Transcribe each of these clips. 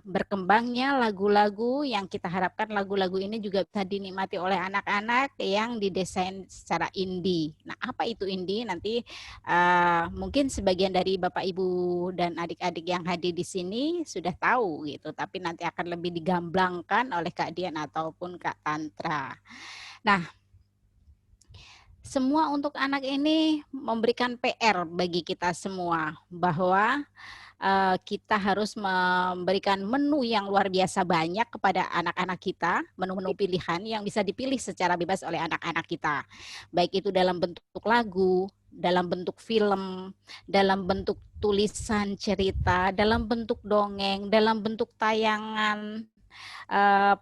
berkembangnya lagu-lagu yang kita harapkan lagu-lagu ini juga bisa dinikmati oleh anak-anak yang didesain secara indie. Nah, apa itu indie? Nanti mungkin sebagian dari Bapak Ibu dan adik-adik yang hadir di sini sudah tahu gitu, tapi nanti akan lebih digamblangkan oleh Kak Dian ataupun Kak Tantra. Nah, semua untuk anak ini memberikan PR bagi kita semua bahwa kita harus memberikan menu yang luar biasa banyak kepada anak-anak kita, menu-menu pilihan yang bisa dipilih secara bebas oleh anak-anak kita. Baik itu dalam bentuk lagu, dalam bentuk film, dalam bentuk tulisan cerita, dalam bentuk dongeng, dalam bentuk tayangan,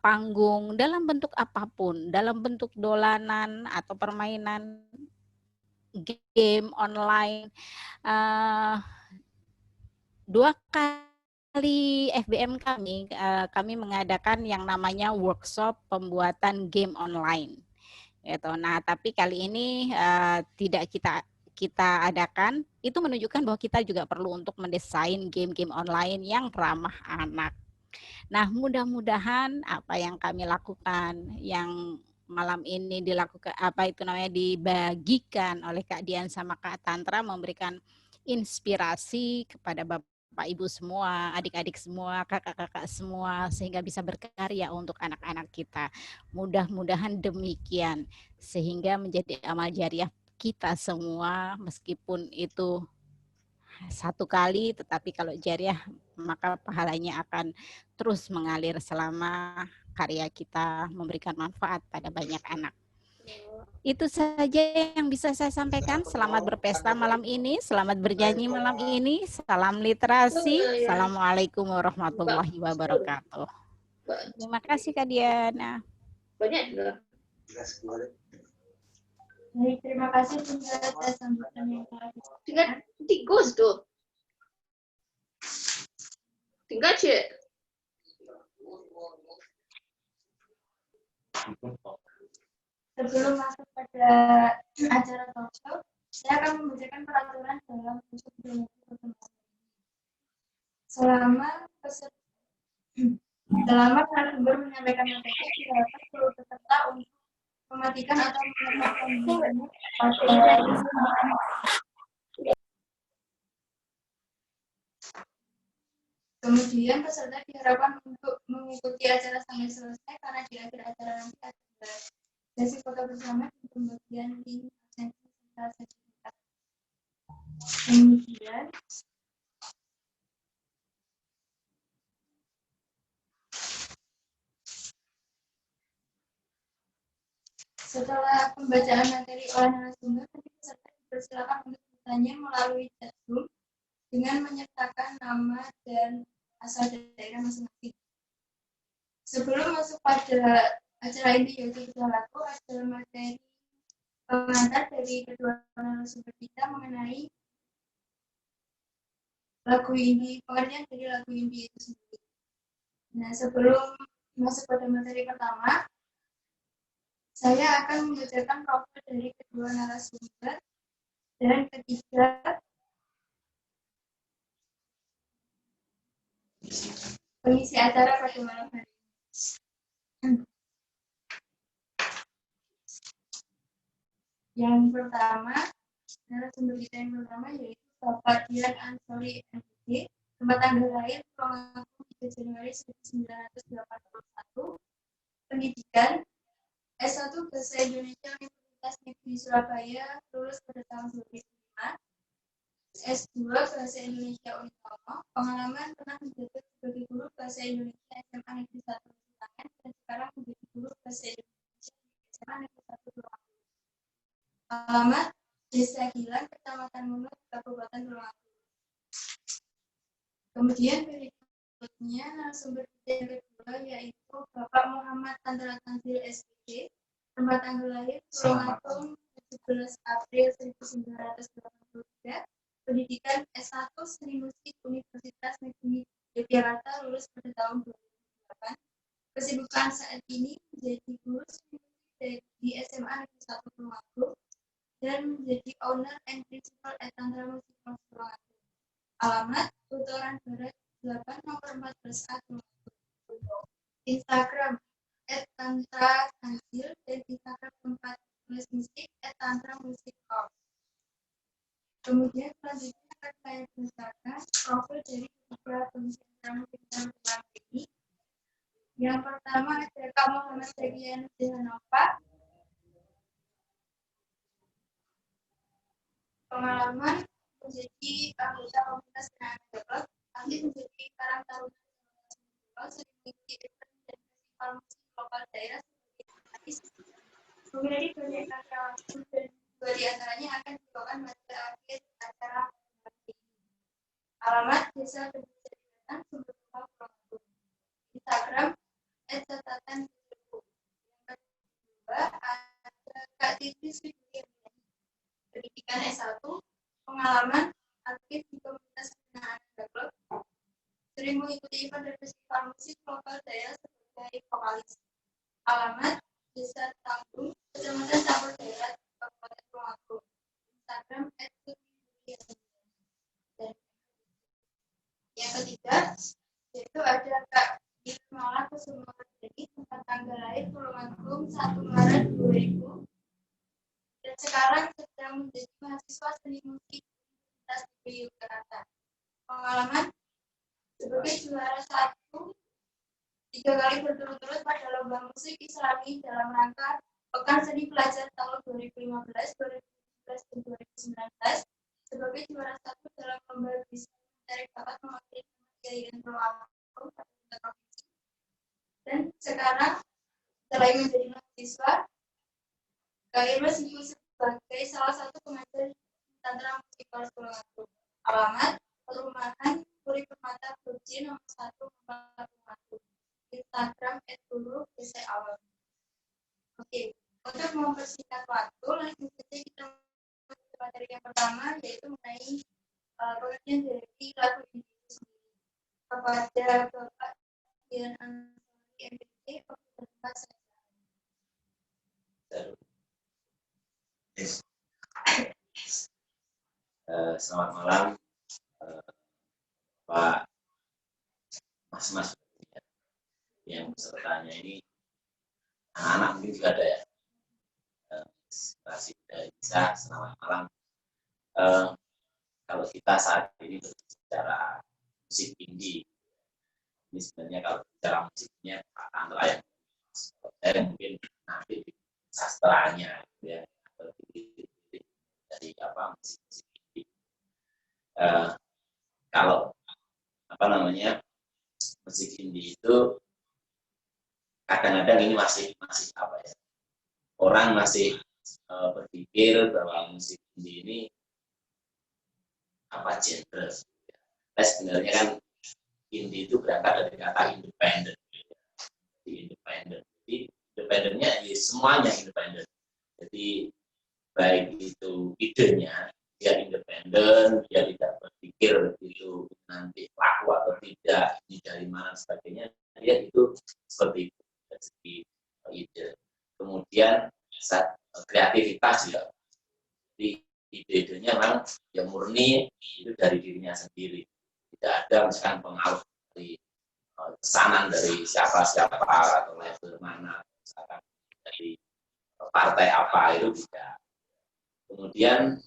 panggung, dalam bentuk apapun, dalam bentuk dolanan atau permainan game online. Uh, 2 kali FBM kami mengadakan yang namanya workshop pembuatan game online. Gitu. Nah, tapi kali ini tidak kita adakan, itu menunjukkan bahwa kita juga perlu untuk mendesain game-game online yang ramah anak. Nah, mudah-mudahan apa yang kami lakukan, yang malam ini dilakukan, dibagikan oleh Kak Dian sama Kak Tantra, memberikan inspirasi kepada Bapak Ibu semua, adik-adik semua, kakak-kakak semua, sehingga bisa berkarya untuk anak-anak kita. Mudah-mudahan demikian, sehingga menjadi amal jariah kita semua, meskipun itu satu kali, tetapi kalau jariah maka pahalanya akan terus mengalir selama karya kita memberikan manfaat pada banyak anak. Itu saja yang bisa saya sampaikan. Selamat berpesta malam ini, selamat bernyanyi malam ini. Salam literasi. Assalamualaikum warahmatullahi wabarakatuh. Terima kasih Kak Diana. Banyak juga. Baik, terima kasih Bunda atas sambutan yang telah Tinggal tikus tuh. Tinggal cek. Sebelum masuk pada acara talkshow, saya akan membacakan peraturan dalam khusus selama narasumber menyampaikan materi, silakan seluruh peserta untuk mematikan atau menghentikan kemudian peserta diharapkan untuk mengikuti acara sampai selesai, karena di akhir acara nanti ada sesi foto bersama dan pembagian link absensi serta sertifikat. Kemudian setelah pembacaan materi oleh narasumber, peserta dipersilakan untuk bertanya melalui chat room dengan menyertakan nama dan asal daerah masing-masing. Sebelum masuk pada acara inti yaitu kedua lagu, ada materi pengantar dari kedua narasumber kita mengenai lagu indie, pengertian dari lagu indie itu sendiri. Nah, sebelum masuk pada materi pertama, saya akan membacakan profil dari kedua narasumber, dan ketiga pengisi acara pada malam hari ini. Yang pertama, narasumber kita yang pertama yaitu Bapak Dian Ansori MPD, tempat tanggal lahir Tulungagung 3 Januari 1981, pendidikan S1 Bahasa Indonesia Universitas Negeri Surabaya, lulus pada tahun 2005, S2 Bahasa Indonesia Unitomo, pengalaman pernah menjabat sebagai guru Bahasa Indonesia SMA Negeri 1 Tangan, dan sekarang menjadi guru Bahasa Indonesia SMA Negeri 1 Tulungagung. Alamat Desa Gilang, Kecamatan Munut, Kabupaten Tulungagung. Kemudian berikutnya narasumber yang kedua yaitu Bapak Muhammad Tantra Tanzil SPG, tempat tanggal lahir Tulungagung 17 April 1983, pendidikan S1 Seni Musik Universitas Negeri Yogyakarta, lulus pada tahun 2008. Kesibukan saat ini menjadi guru seni musik di SMA Negeri 1 Tulungagung dan menjadi owner and principal at Tantra Musik Tulungagung. Alamat Utoran Barat 8 nomor 14 akun. Instagram @tantra_tanzil dan Instagram tempat tulis musik @tantra_musik.com. Kemudian selanjutnya akan saya bacakan profil dari ketiga pembicara musik dan ulama ini. Yang pertama ada Kak Muhammad Zakian Jahanova. Pengalaman menjadi anggota komunitas Senayan Develop, ahli menjadi Karang Taruna sering mengikuti event dan festival musik lokal daerah sebagai artis. Memiliki banyak karya lagu dan dua di antaranya akan dibawakan pada akhir acara ini. Alamat Desa Kediri Sumber Pulau Pulau. Instagram @catatan_hidupku. Yang kedua ada Kak Titi Sri pendidikan S1, pengalaman aktif di komunitas Senayan Develop, sering mengikuti event dan festival musik lokal daerah sebagai vokalis. Alamat Desa Tanggung, Kecamatan Campur Daerah, Kabupaten Tulungagung. Instagram @tuti_. Dan yang ketiga yaitu ada Kak Irmala Kusumawardani, tempat tanggal lahir Tulungagung 1 Maret 2000, dan sekarang sedang menjadi mahasiswa seni musik Universitas Negeri Yogyakarta. Pengalaman sebagai juara 1 3 kali berturut-turut pada lomba musik Islami dalam rangka Pekan Seni Pelajar tahun 2015, 2017, dan 2019, sebagai juara 1 dalam lomba bisa mencari bakat mewakili Kiai Tulungagung pada tingkat provinsi. Dan sekarang setelah menjadi mahasiswa, Kak Irma sibuk sebagai salah satu pengajar Tantra Musik Tulungagung. Alamat Perumahan Puri Permata Burji nomor 1 Tulungagung. Instagram @guru_awal. Oke, untuk mempersingkat waktu, langsung saja kita masuk ke materi yang pertama, yaitu mengenai pengertian dari lagu ini sendiri. Kepada Bapak Dian Ansori MPT, terima kasih. Selamat malam, Pak, Mas yang pesertanya ini anak-anak mungkin juga ada ya. Masih bisa. Selamat malam. Kalau kita saat ini berbicara musik indie, ini sebenarnya kalau bicara musiknya Pak Tantra yang mungkin nanti di sastranya ya, atau dari apa musik indie. Kalau apa namanya musik indie itu kadang-kadang ini masih apa ya, orang masih berpikir bahwa musik indie ini apa genre. Nah, sebenarnya kan indie itu berangkat dari kata independen. Jadi independennya ya semuanya independen. Jadi baik itu idenya dia independen, dia tidak berpikir itu nanti laku atau tidak, ini dari mana sebagainya, dia itu seperti itu dari segi ide. Kemudian saat kreativitas ya, jadi ide-idenya memang yang murni itu dari dirinya sendiri, tidak ada misalkan pengaruh dari pesanan dari siapa-siapa atau label mana, misalkan dari partai apa, itu tidak. Kemudian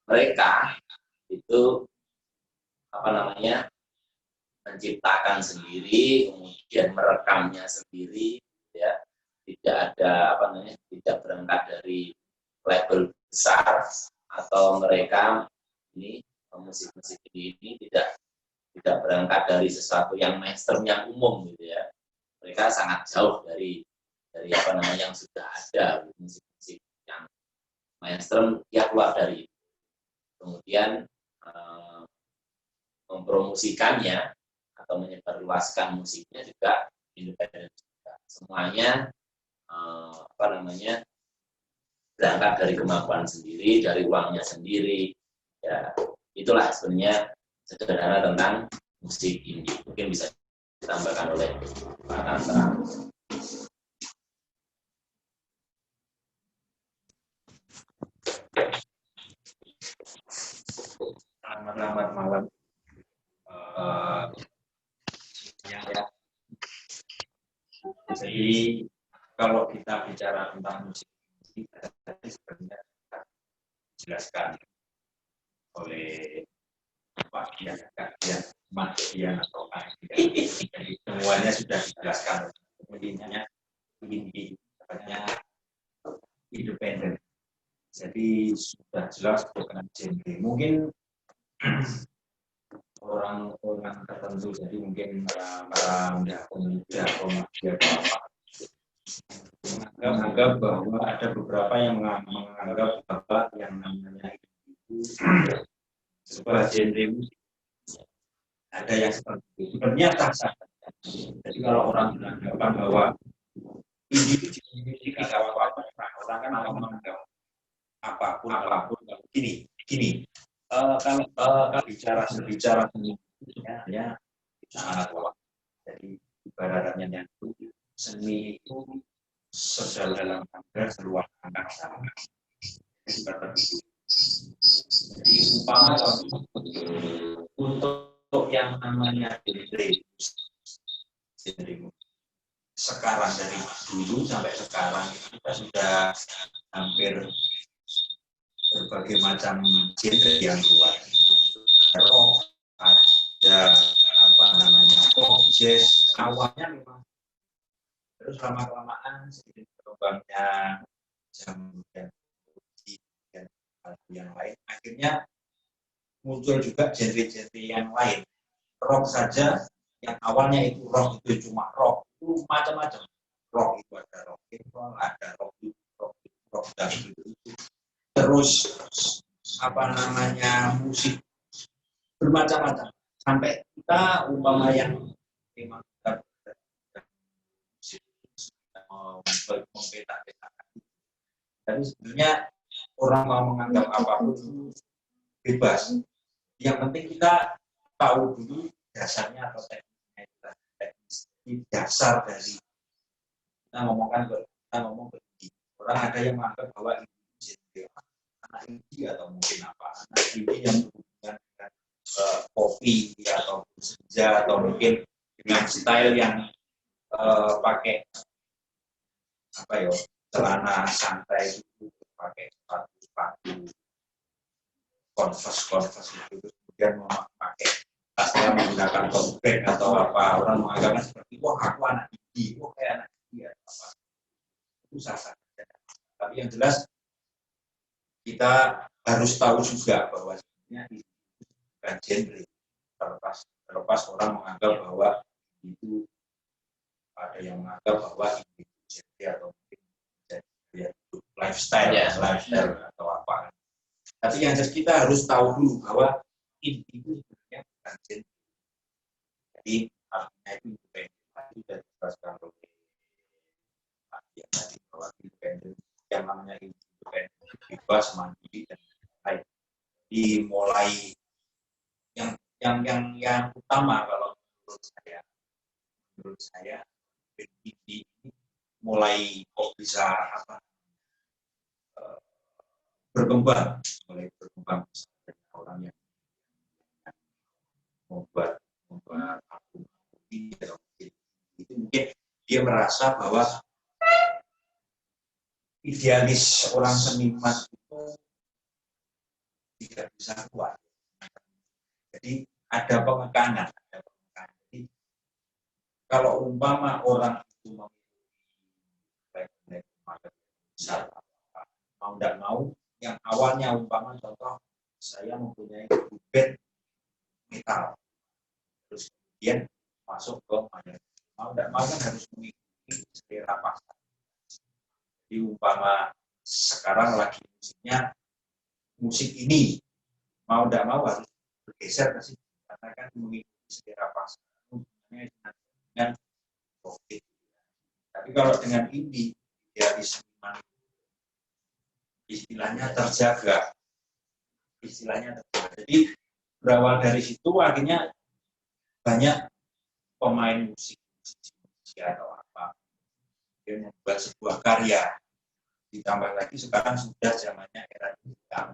mereka itu apa namanya menciptakan sendiri, kemudian merekamnya sendiri, ya, tidak ada apa namanya, tidak berangkat dari label besar, atau mereka ini musik-musik ini tidak berangkat dari sesuatu yang mainstream yang umum gitu ya. Mereka sangat jauh dari apa namanya yang sudah ada musik-musik yang mainstream, dia keluar dari itu. Kemudian mempromosikannya atau menyebarluaskan musiknya juga independen juga. Semuanya apa namanya berangkat dari kemampuan sendiri, dari uangnya sendiri. Ya, itulah sebenarnya sederhana tentang musik indie. Mungkin bisa ditambahkan oleh Pak Tantra. Selamat malam ya. Jadi kalau kita bicara tentang musik tadi sebenarnya dijelaskan oleh Pak Dian atau Pak Dian. Jadi semuanya sudah dijelaskan. Intinya ini independen. Jadi sudah jelas bukan genre. Mungkin orang-orang tertentu, jadi mungkin para pemuda remaja apa menganggap bahwa ada beberapa yang menganggap bahwa yang namanya itu sebuah genre musik. Ada yang seperti itu. Sebenarnya sah-sah. Jadi kalau orang beranggapan bahwa ini itu musik atau apa, orang kan akan menganggap apapun gini. Kalau bicara seni ya sangat luas. Jadi ibaratnya seni itu sedalam angkasa seluas angkasa. Jadi umpama untuk yang namanya genre sekarang dari dulu sampai sekarang kita sudah hampir berbagai macam genre yang keluar. Rock, ada apa namanya pop, jazz, awalnya memang terus lama-kelamaan seiring berkembangnya jam dan yang lain, akhirnya muncul juga genre-genre yang lain. Rock saja yang awalnya itu rock itu cuma rock itu macam-macam. Rock itu ada rock and ada rock dangdut itu. Terus apa namanya musik bermacam-macam sampai kita umpama yang memang musik mempeta-petakan. Tapi sebenarnya orang mau menganggap apapun itu bebas. Yang penting kita tahu dulu dasarnya atau teknisnya, dasar dari kita ngomong begini. Orang ada yang menganggap bahwa anak indie atau mungkin apa anak indie yang berhubungan dengan kopi atau senja atau mungkin dengan style yang pakai apa ya celana santai itu pakai sepatu converse itu kemudian memakai tasnya menggunakan tote bag atau apa orang menganggapnya seperti wah aku anak indie kayak anak indie atau apa itu sah-sah. Tapi yang jelas kita harus tahu juga bahwa sebenarnya itu bukan genre. Terlepas orang menganggap bahwa itu ada yang menganggap bahwa itu genre atau mungkin jadi lifestyle atau apa. Tapi yang jelas kita harus tahu dulu bahwa itu sebenarnya bukan genre. Jadi artinya itu independen. Tadi sudah dijelaskan oleh Pak Dian tadi bahwa independen yang namanya independen bebas mandiri dan lain. Dimulai yang utama kalau menurut saya ini mulai kok bisa apa berkembang orang yang membuat album itu mungkin dia merasa bahwa idealis orang seniman itu tidak bisa kuat. Jadi ada pengekanan. Jadi kalau umpama orang itu memiliki besar, mau tidak mau, yang awalnya umpama contoh saya mempunyai band metal, terus kemudian masuk ke mau tidak mau kan harus mengikuti selera pasar. Jadi umpama sekarang lagi musiknya musik ini mau tidak mau harus bergeser ke sini karena kan mengikuti selera pasar dengan profit. Tapi kalau dengan indie dari seniman istilahnya terjaga. Jadi berawal dari situ akhirnya banyak pemain musik atau apa yang membuat sebuah karya. Ditambah lagi sekarang sudah zamannya era digital.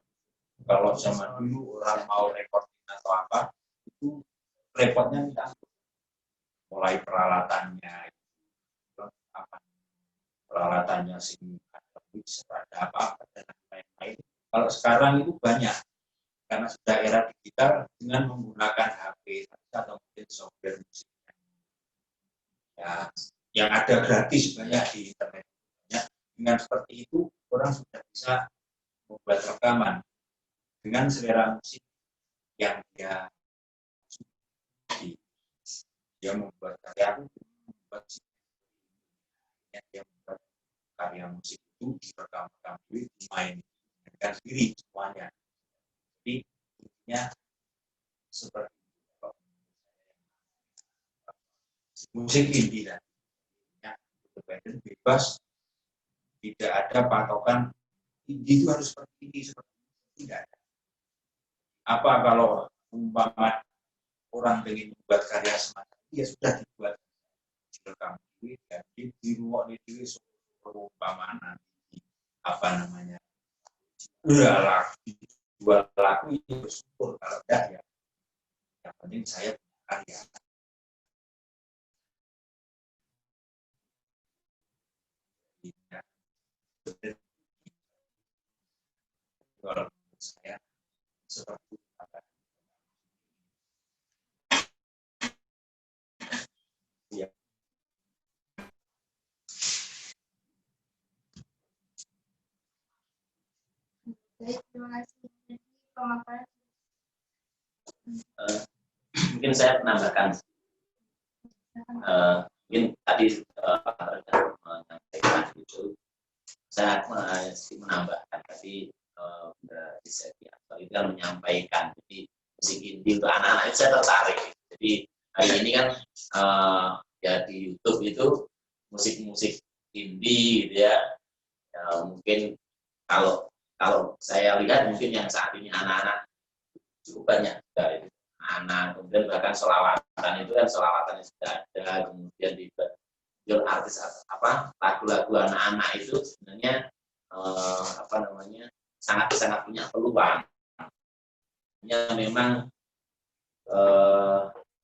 Kalau zaman dulu orang mau recording atau apa itu repotnya minta mulai peralatannya, apa peralatannya sih ada apa dan lain-lain. Kalau sekarang itu banyak karena sudah era digital dengan menggunakan HP atau mungkin software musik ya, yang ada gratis banyak di internet. Ya, dengan seperti itu orang sudah bisa membuat rekaman dengan selera musik yang dia sukai. Dia membuat karya, membuat dia membuat karya musik itu direkam-rekam dimain dengan sendiri semuanya. Jadi intinya seperti itu. Musik indie dan independen bebas, tidak ada patokan indie itu harus seperti ini, seperti ini. Tidak ada. Apa kalau umpama orang ingin membuat karya semacam ini, ya sudah dibuat direkam dan di ruang itu umpama nanti apa namanya dua lagu itu bersyukur, kalau tidak ya yang penting saya punya karya. Kalau menurut saya seperti apa ya. Baik, terima kasih. Jadi pemaparan Mungkin saya menambahkan, mungkin tadi menyampaikan itu, saya masih menambahkan tadi bisa itu kan menyampaikan, jadi musik indie untuk anak-anak itu saya tertarik. Jadi hari ini kan ya di YouTube itu musik-musik indie gitu ya, mungkin kalau saya lihat mungkin yang saat ini anak-anak cukup banyak dari anak, kemudian bahkan sholawatan itu kan sholawatannya sudah ada, kemudian di artis apa lagu-lagu anak-anak itu sebenarnya apa namanya sangat punya peluang. Hanya memang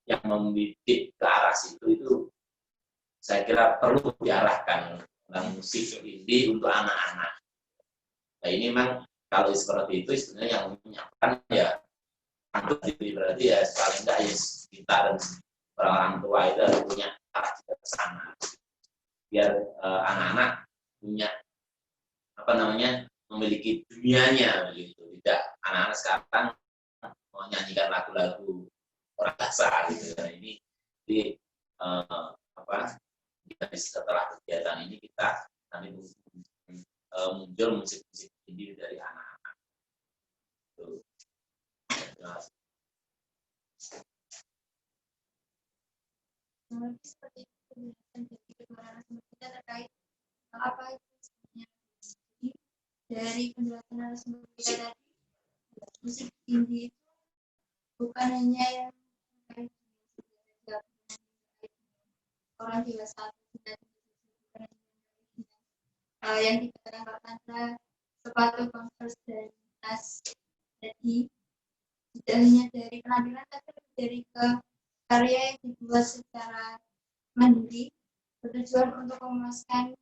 yang membidik ke arah situ itu saya kira perlu diarahkan tentang musik indie untuk anak-anak. Nah ini memang kalau seperti itu sebenarnya yang menyiapkan ya berarti ya paling enggak ya kita dan orang tua itu harus punya arah ke sana biar anak-anak punya apa namanya memiliki dunianya begitu, tidak anak-anak sekarang menyanyikan lagu-lagu orang dasar gitu. Nah ini di apa setelah kegiatan ini kita nanti muncul musik-musik indie dari anak-anak. seperti itu jadi kedua narasumber kita terkait apa itu sebenarnya. Jadi dari penjelasan narasumber kita tadi, musik indie itu bukan hanya yang terkait orang dewasa yang dikatakan Pak Chandra sepatu Converse dan tas. Jadi tidak hanya dari penampilan tapi dari karya yang dibuat secara mandiri bertujuan untuk memuaskan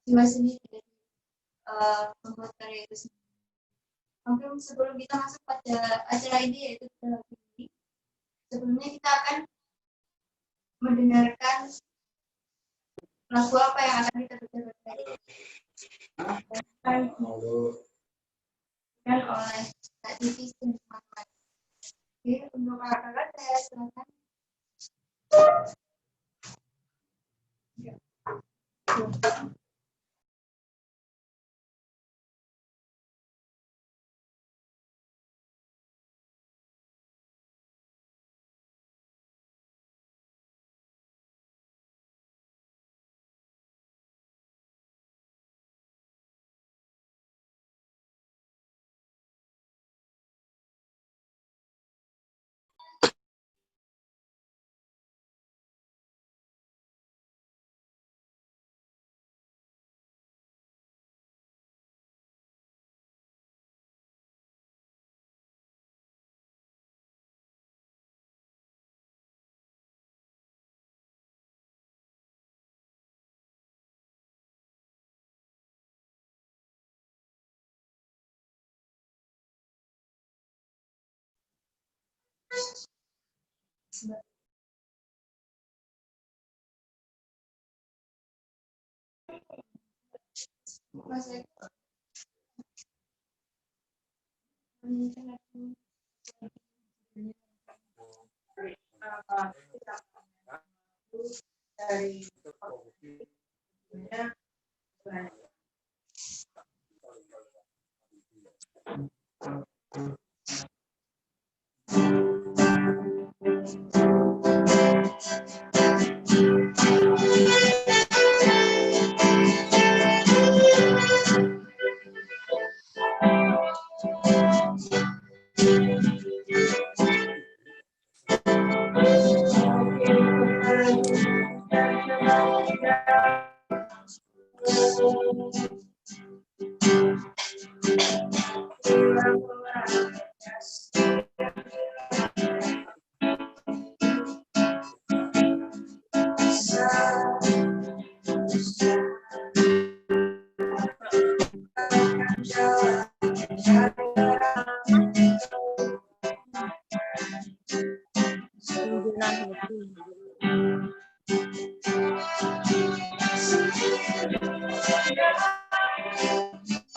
jiwa seni dari pembuat karya itu sendiri. Mungkin sebelum kita masuk pada acara ini yaitu ini, sebelumnya kita akan mendengarkan lagu apa yang akan kita dengarkan dan oleh Kak Titis dan teman-teman. Oke, untuk kakak saya silakan. Ya.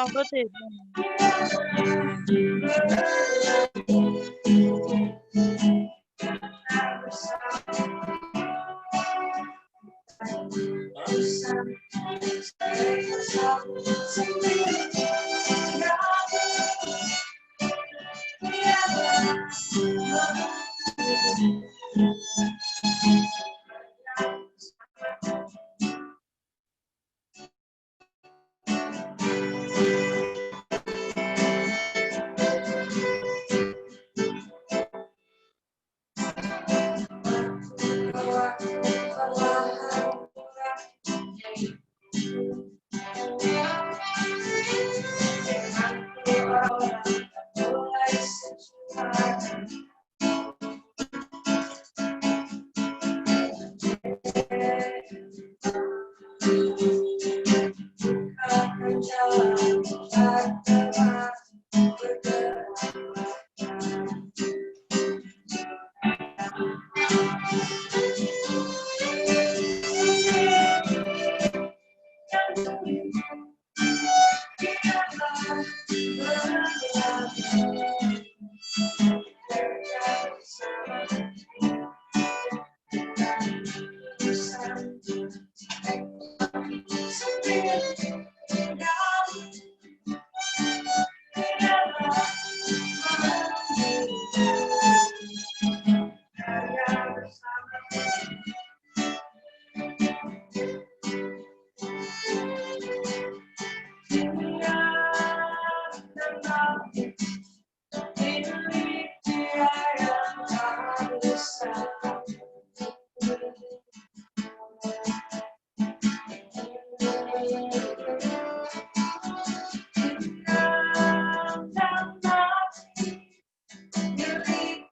Apa sih? Milik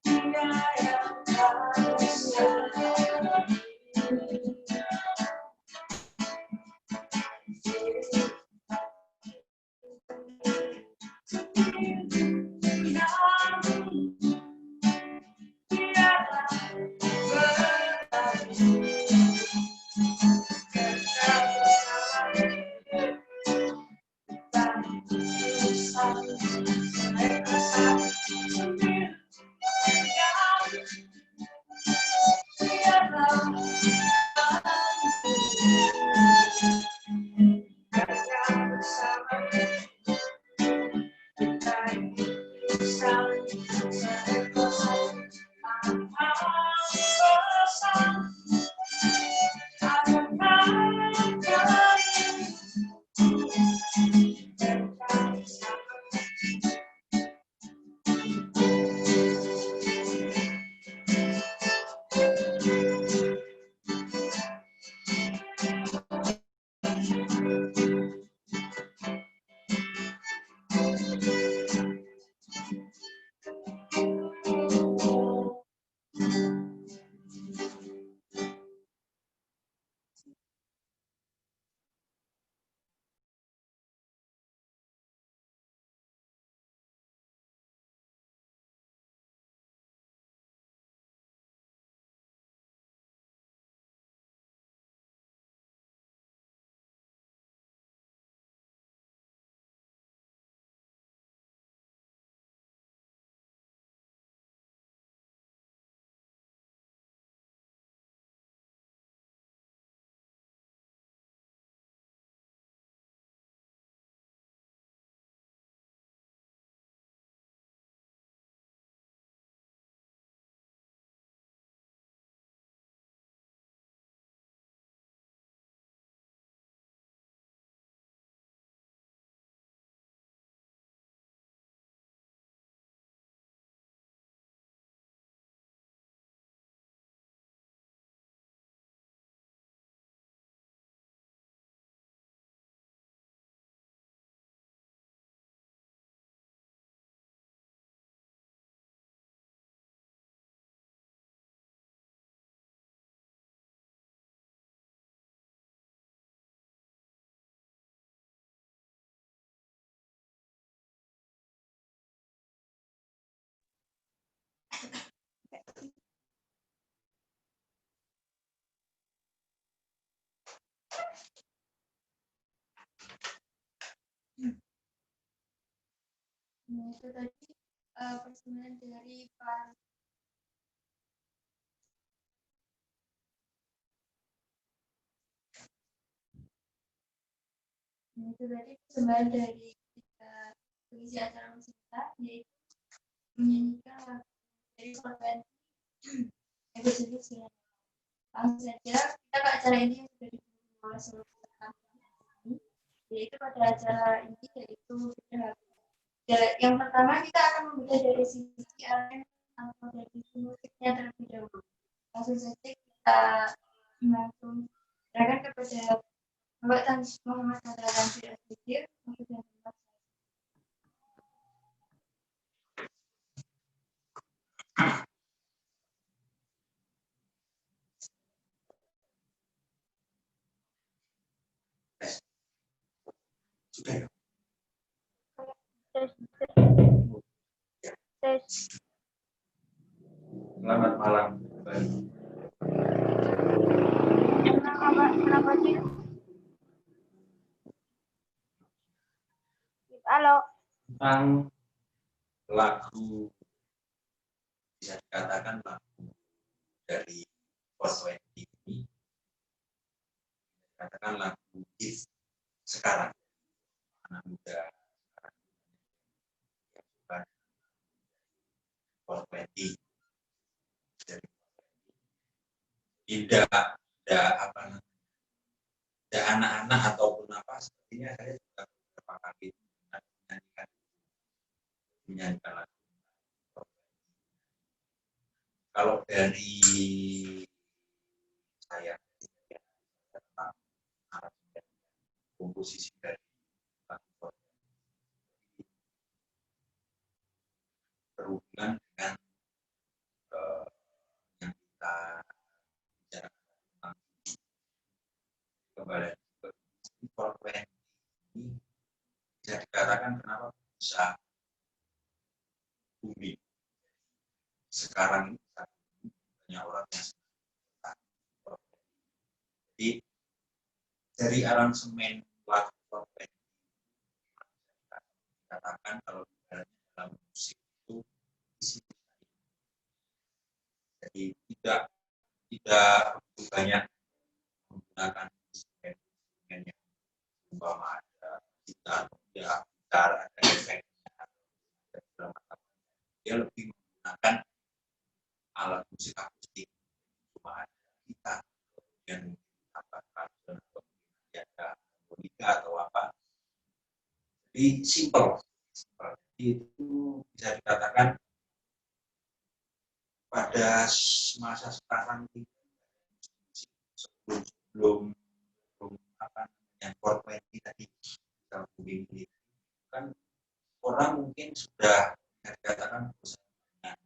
dia yang tak bisa Nah, itu tadi persembahan dari Pak. Nah, itu tadi persembahan dari kita pengisi acara musik kita, yaitu menyanyikan lagu dari korban egoisme. Langsung saja kita ke acara ini yang sudah didukung oleh seluruh peserta kami, yaitu pada acara ini yaitu yang pertama kita akan membedah dari sisi elemen atau dari sisi musiknya terlebih dahulu. Langsung saja kita langsung serahkan kepada Bapak Tan Muhammad Chandra Tanzil SPG untuk yang keempat. Sudah ya? Selamat malam. Kenapa sih? Halo. Tentang lagu, bisa dikatakan lagu dari 420 ini, dikatakan lagu hits sekarang, anak muda sekarang yang suka 420. Jadi tidak apa namanya, tidak anak-anak ataupun apa, sepertinya saya sudah beberapa kali menyanyikan lagu. Kalau dari saya tentang komposisi dari lagu berhubungan dengan yang kita bicarakan tentang kembali ke korban ini, bisa dikatakan kenapa bisa booming sekarang ini, banyak orang yang senang. Jadi dari aransemen lagu korban dikatakan kalau dalam musik itu isi. Jadi tidak begitu banyak menggunakan instrumen yang umpama ada gitar, ada efeknya, dia lebih menggunakan alat musik akustik, cuma ada gitar, kemudian ada harmonika atau apa. Jadi simple. Itu bisa dikatakan pada masa sekarang ini sebelum apa yang korban tadi kita ini kan orang mungkin sudah dikatakan dengan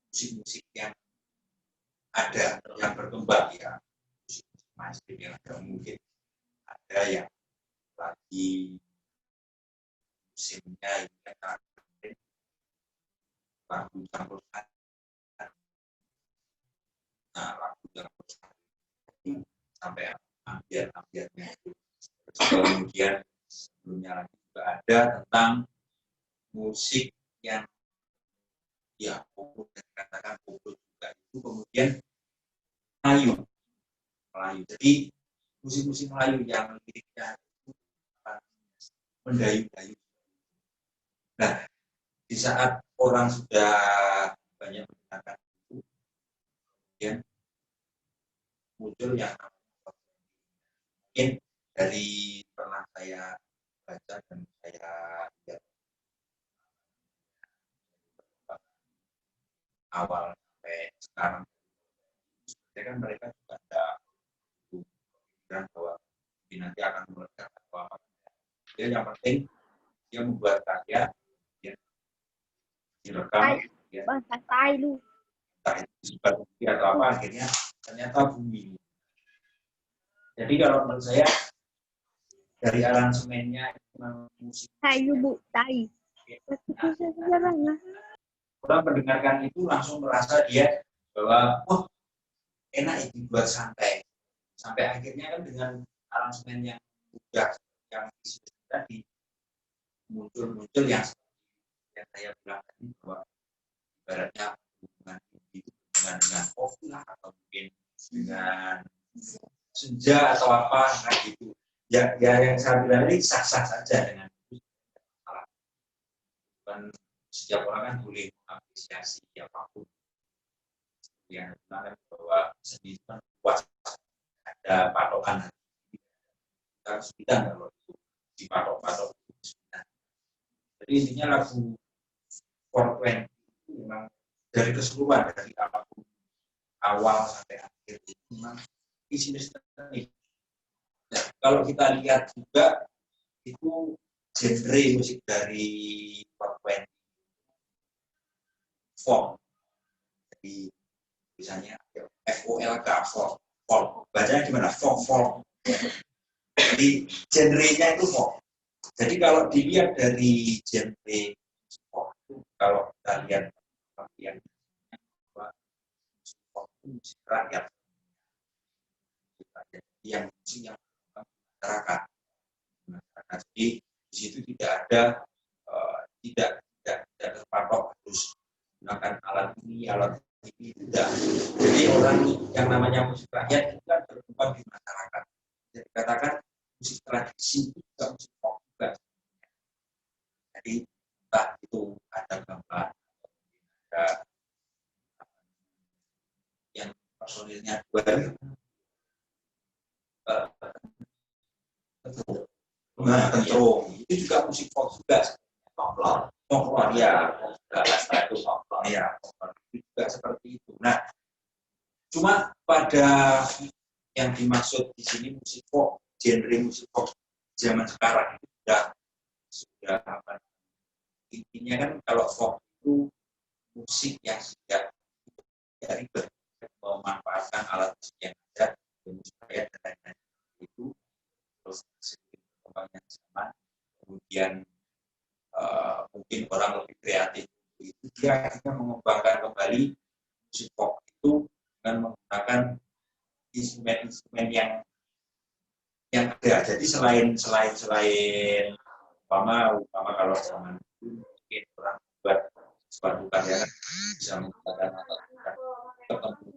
musik-musik yang ada yang berkembang ya, musik mainstream yang ada, mungkin ada yang lagi musimnya ini kan lagu campur sari. Nah, lagu campur sari sampai ambiar-ambiarnya itu. Kemudian sebelumnya lagi juga ada tentang musik yang ya populer, dikatakan populer juga itu, kemudian Melayu. Jadi musik-musik Melayu yang liriknya itu mendayu-dayu. Nah, di saat orang sudah banyak menggunakan itu, kemudian muncul yang mungkin dari pernah saya baca dan saya lihat awal sampai sekarang, sebenarnya kan mereka juga ada pikiran bahwa ini nanti akan meledak atau apa. Dia yang penting dia membuat karya, dia direkam, dia entah itu disebut atau apa, akhirnya ternyata booming. Jadi kalau menurut saya dari aransemennya musik orang mendengarkan itu langsung merasa dia bahwa wah enak itu buat santai, sampai akhirnya kan dengan aransemen yang mudah yang tadi muncul yang saya bilang tadi bahwa ibaratnya hubungan itu hubungan dengan kopi lah atau mungkin dengan senja atau apa nah gitu ya yang saya bilang ini sah-sah saja dengan itu dan setiap orang kan boleh mengapresiasi apapun yang bilang bahwa seni itu kan puas ada patokan kita harus bidang kalau itu dipatok-patok jadi intinya lagu 420 itu memang dari keseluruhan dari awal sampai akhir itu memang isinya seni. Nah, kalau kita lihat juga itu genre musik dari 420 folk. Jadi misalnya FOLK folk. Bacanya gimana? Folk. Jadi genrenya itu folk. Jadi kalau dilihat dari genre folk itu kalau kita lihat bagian folk itu musik rakyat. Yang musik yang masyarakat. Jadi di situ tidak ada tidak terpatok harus menggunakan alat ini tidak. Jadi orang yang namanya musik rakyat itu kan berkembang di masyarakat. Jadi dikatakan musik tradisi itu juga musik folk juga. Jadi entah itu ada gambar, ada yang personilnya dua. Kentrung itu juga musik folk juga folklore ya itu folklore ya itu juga seperti itu. Nah cuma pada yang dimaksud di sini musik folk genre musik folk zaman sekarang itu sudah apa intinya kan kalau folk itu musik yang tidak ribet memanfaatkan alat musik yang ada musik rakyat dan lain-lain itu terus perkembangan zaman kemudian mungkin orang lebih kreatif itu dia akhirnya mengembangkan kembali musik pop itu dengan menggunakan instrumen-instrumen yang ada. Jadi selain umpama kalau zaman itu mungkin orang buat suatu karya bisa menggunakan alat tertentu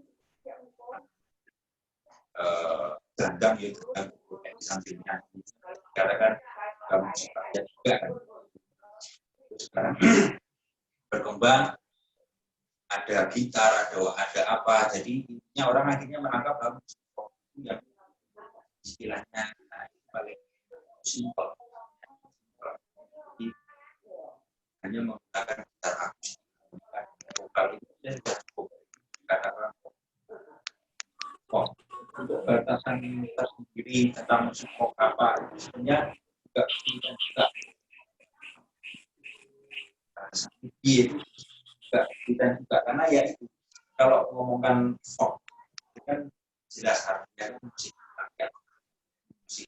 gandang ya gandang di sampingnya dikatakan musik rakyat juga kan. Sekarang berkembang ada gitar ada apa jadi intinya orang akhirnya menangkap bahwa musik pop itu yang istilahnya paling simpel jadi hanya menggunakan gitar akustik vokal itu sudah cukup dikatakan pop untuk batasan tersendiri tentang musik pop apa sebenarnya juga itu juga karena ya itu kalau ngomongkan folk itu kan jelas artinya musik rakyat musik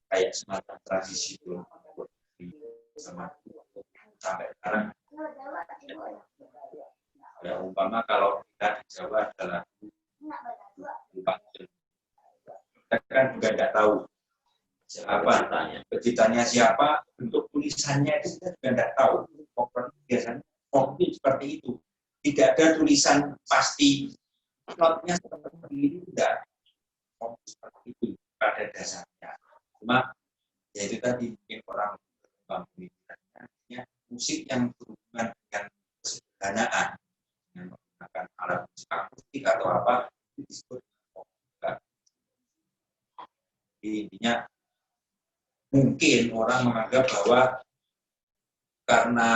kayak semacam tradisi belum sama sampai sekarang ya umpama kalau kita di Jawa adalah kita kan juga tidak tahu apa penciptanya siapa bentuk tulisannya itu kita juga tidak tahu biasanya folk itu seperti itu tidak ada tulisan pasti notnya seperti ini tidak folk seperti itu pada dasarnya cuma ya itu tadi mungkin orang berkembang musik yang berhubungan dengan kesederhanaan dengan menggunakan alat musik akustik atau apa itu disebut folk juga. Jadi intinya mungkin orang menganggap bahwa karena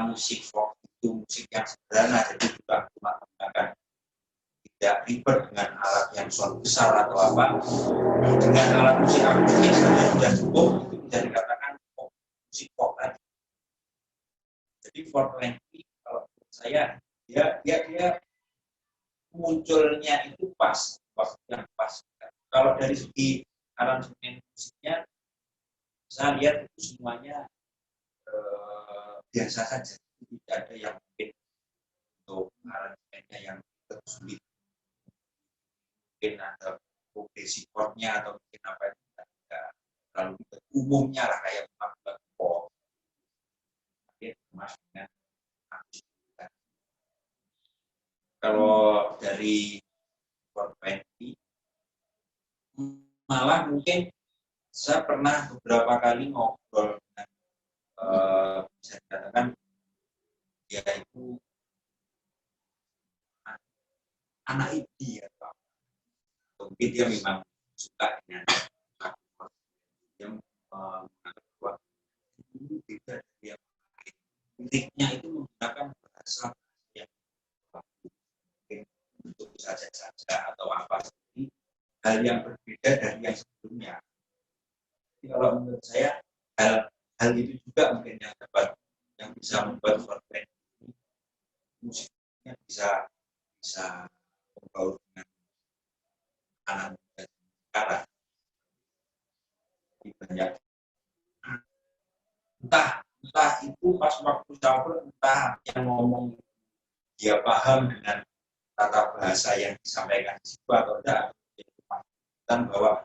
musik folk itu musik yang sederhana jadi juga cuma menggunakan tidak ribet dengan alat yang sound besar atau apa dengan alat musik akustik saja sudah cukup itu bisa dikatakan musik folk tadi. Jadi 420 kalau menurut saya dia munculnya itu pas waktu yang pas. Kalau dari segi aransemen musiknya saya lihat itu semuanya biasa saja, tidak ada yang mungkin untuk aransemennya yang sulit, mungkin ada progresi chordnya atau mungkin apa itu tidak terlalu umumnya lah kayak dari 420, malah mungkin saya pernah beberapa kali ngobrol dengan bisa dikatakan dia itu anak ibu atau mungkin dia memang suka dengan dia menganggap bahwa ini beda dari yang lain. Liriknya itu menggunakan bahasa yang mungkin untuk saja atau apa seperti hal yang berbeda dari yang sebelumnya. Jadi kalau menurut saya hal itu juga mungkin yang bisa membuat Fortran ini musiknya bisa membaur dengan anak muda sekarang. Banyak entah itu pas waktu campur, entah yang ngomong dia paham dengan tata bahasa yang disampaikan di situ atau tidak, dan bahwa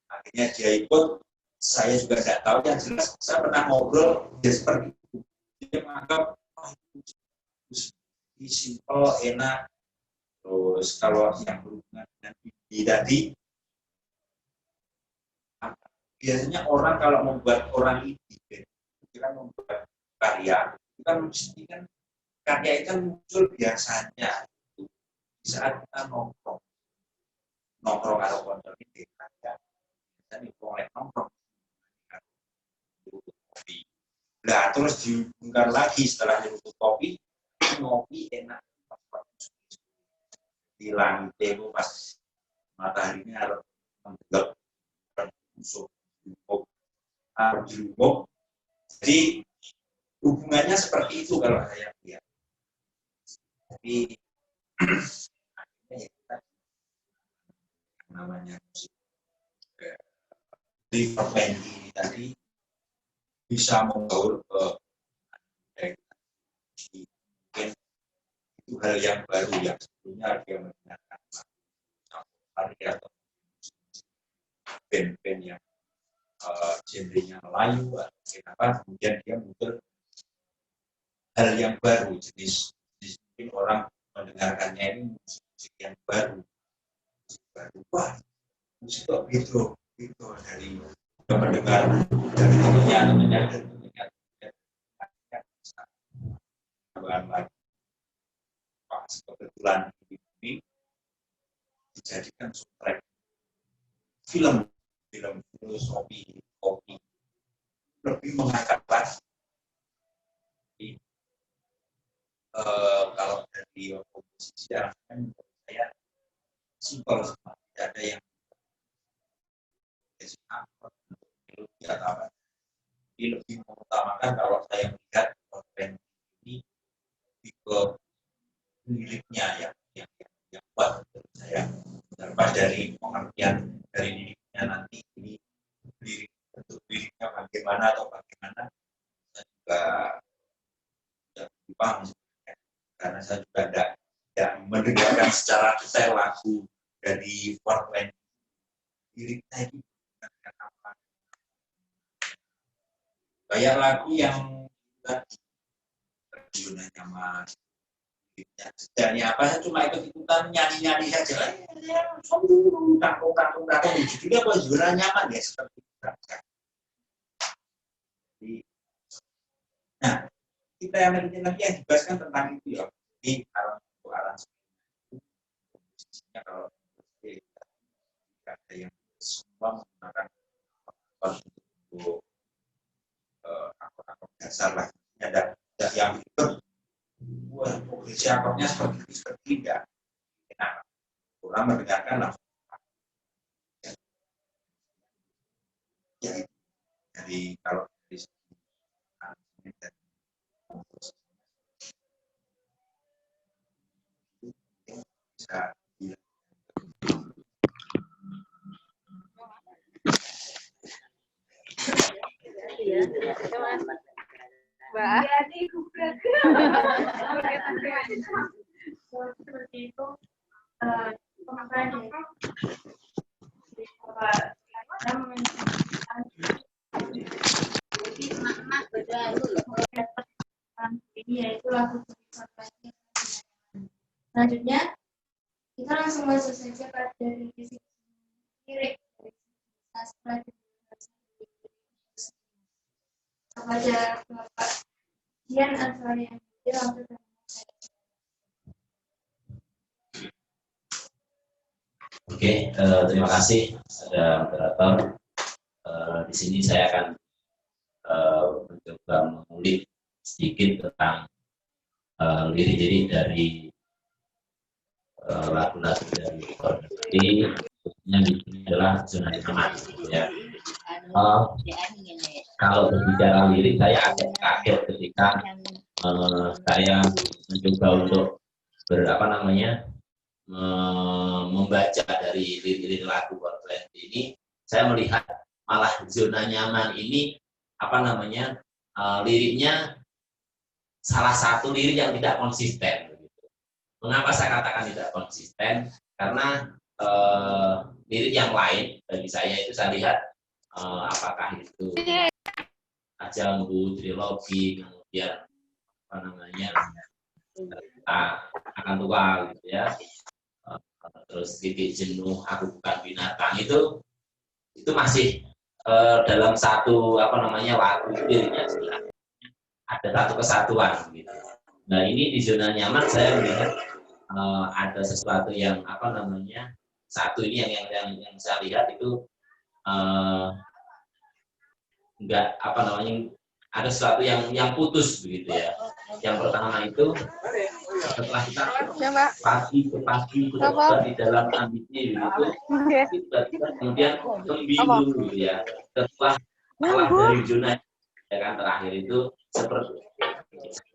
akhirnya dia ikut. Saya juga tidak tahu, yang jelas saya pernah ngobrol dia seperti itu. Dia menganggap itu simple, enak. Terus kalau yang berhubungan dengan ide tadi, biasanya orang kalau membuat orang ide, kita membuat karya, kita mesti kan karya itu muncul biasanya di saat kita nongkrong atau kontrol ide karya. Dan mulai nongkrong kopi. Nah, terus dihubungkan lagi setelah nyeruput kopi, ngopi enak. Di langit itu pas mataharinya harus menggelap, musuh, jumbo. Jadi hubungannya seperti itu kalau saya lihat. Tapi akhirnya ya kita namanya musik di Fortran ini tadi bisa membaur ke mungkin itu hal yang baru yang sebelumnya dia menggunakan karya atau band-band yang genrenya Melayu atau apa, kemudian dia muncul hal yang baru, jenis mungkin orang mendengarkannya ini musik yang baru, wah musik kok gitu dari mendengar dari temannya tambahan lagi. Pas kebetulan ini dijadikan soundtrack film filosofi kopi, lebih mengangkat lagi. Kalau dari komposisi aransemen menurut saya simpel, tidak ada yang melodi atau apa. Ini lebih mengutamakan kalau saya melihat Fortran ini ke liriknya yang kuat menurut saya. Terlepas dari pengertian dari liriknya nanti ini bentuk liriknya bagaimana saya juga tidak paham karena saya juga tidak mendengarkan secara detail lagu dari Fortran. Liriknya itu apa? Kayak lagu yang tadi terjunannya Mas, dan apa saya cuma ikut-ikutan nyanyi saja. Tangkung judulnya kok zona nyaman ya seperti itu. Nah, kita yang lagi yang dibahaskan tentang itu ya. Jadi kalau untuk aransemen posisinya kalau ada yang semua menggunakan untuk akor dasar lah. Ada yang itu progresi akornya seperti tidak. Nah, orang mendengarkan langsung. Ya, dari kalau dari aransemen dan komposisi bisa seperti itu pemakaian ini yaitu lagu Selanjutnya, kita langsung masuk saja pada revisi lirik dari sastra kepada Bapak Dian Ansari yang langsung Oke, terima kasih ada moderator. Di sini saya akan mencoba mengulik sedikit tentang lirik-lirik dari lagu-lagu dari Korneli, khususnya di sini adalah zona nyaman. Ya. Kalau berbicara lirik, saya agak kaget ketika saya mencoba untuk membaca dari lirik lagu Korneli ini. Saya melihat malah zona nyaman ini liriknya salah satu lirik yang tidak konsisten. Mengapa saya katakan tidak konsisten? Karena lirik yang lain bagi saya itu saya lihat apakah itu Jambu, Trilogi, kemudian akan tua gitu ya. Terus Titik Jenuh, Aku Bukan Binatang itu masih dalam satu lagu itu liriknya jelas ada satu kesatuan gitu. Nah ini di zona nyaman saya melihat ada sesuatu yang satu ini yang saya lihat itu ada sesuatu yang putus begitu ya. Yang pertama itu setelah kita pagi ke pagi di dalam ambisi begitu, kemudian sembilu gitu ya. Setelah dari zona ya kan terakhir itu seperti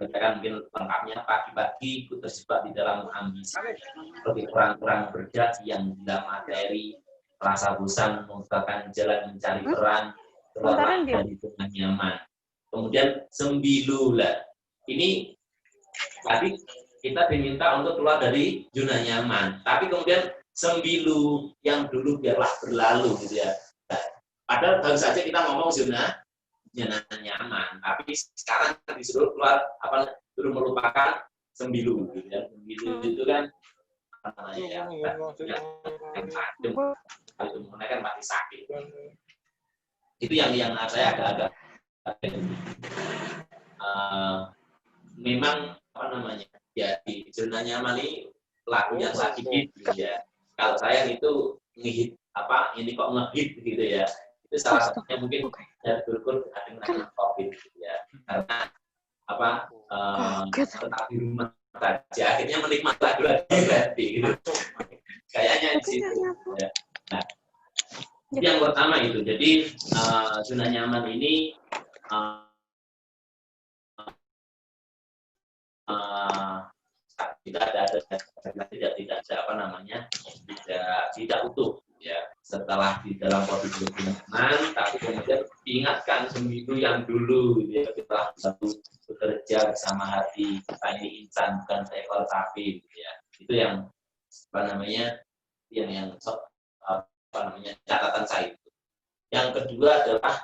katakan mungkin lengkapnya pagi-pagi ku terjebak di dalam ambisi seperti kurang-kurang berjas yang gila materi, rasa bosan merupakan jalan mencari peran keluar dari zona nyaman. Kemudian sembilu lah. Ini tadi kita diminta untuk keluar dari zona nyaman, tapi kemudian sembilu yang dulu biarlah berlalu gitu ya. Nah, padahal baru saja kita ngomong zona nyaman, tapi sekarang disuruh keluar dulu melupakan sembilu gitu ya. Sembilu itu kan yang adem, kalau itu mulai kan pasti sakit. Itu yang saya agak memang ya di zona nyaman ini lagunya sakit gitu ya. Kalau saya itu ngehit ini kok ngehit gitu ya. Itu salah satunya mungkin dari berkur dengan COVID gitu ya. Karena tetap di rumah saja akhirnya menikmati lagu berarti gitu. Kayaknya di situ ya. Nah, yang pertama itu. Jadi zona nyaman ini tidak utuh ya. Setelah di dalam posisi nyaman, tapi kemudian diingatkan seminggu yang dulu ya, kita satu bekerja bersama hati, kita ini insan bukan seekor sapi gitu ya. Itu yang catatan saya itu. Yang kedua adalah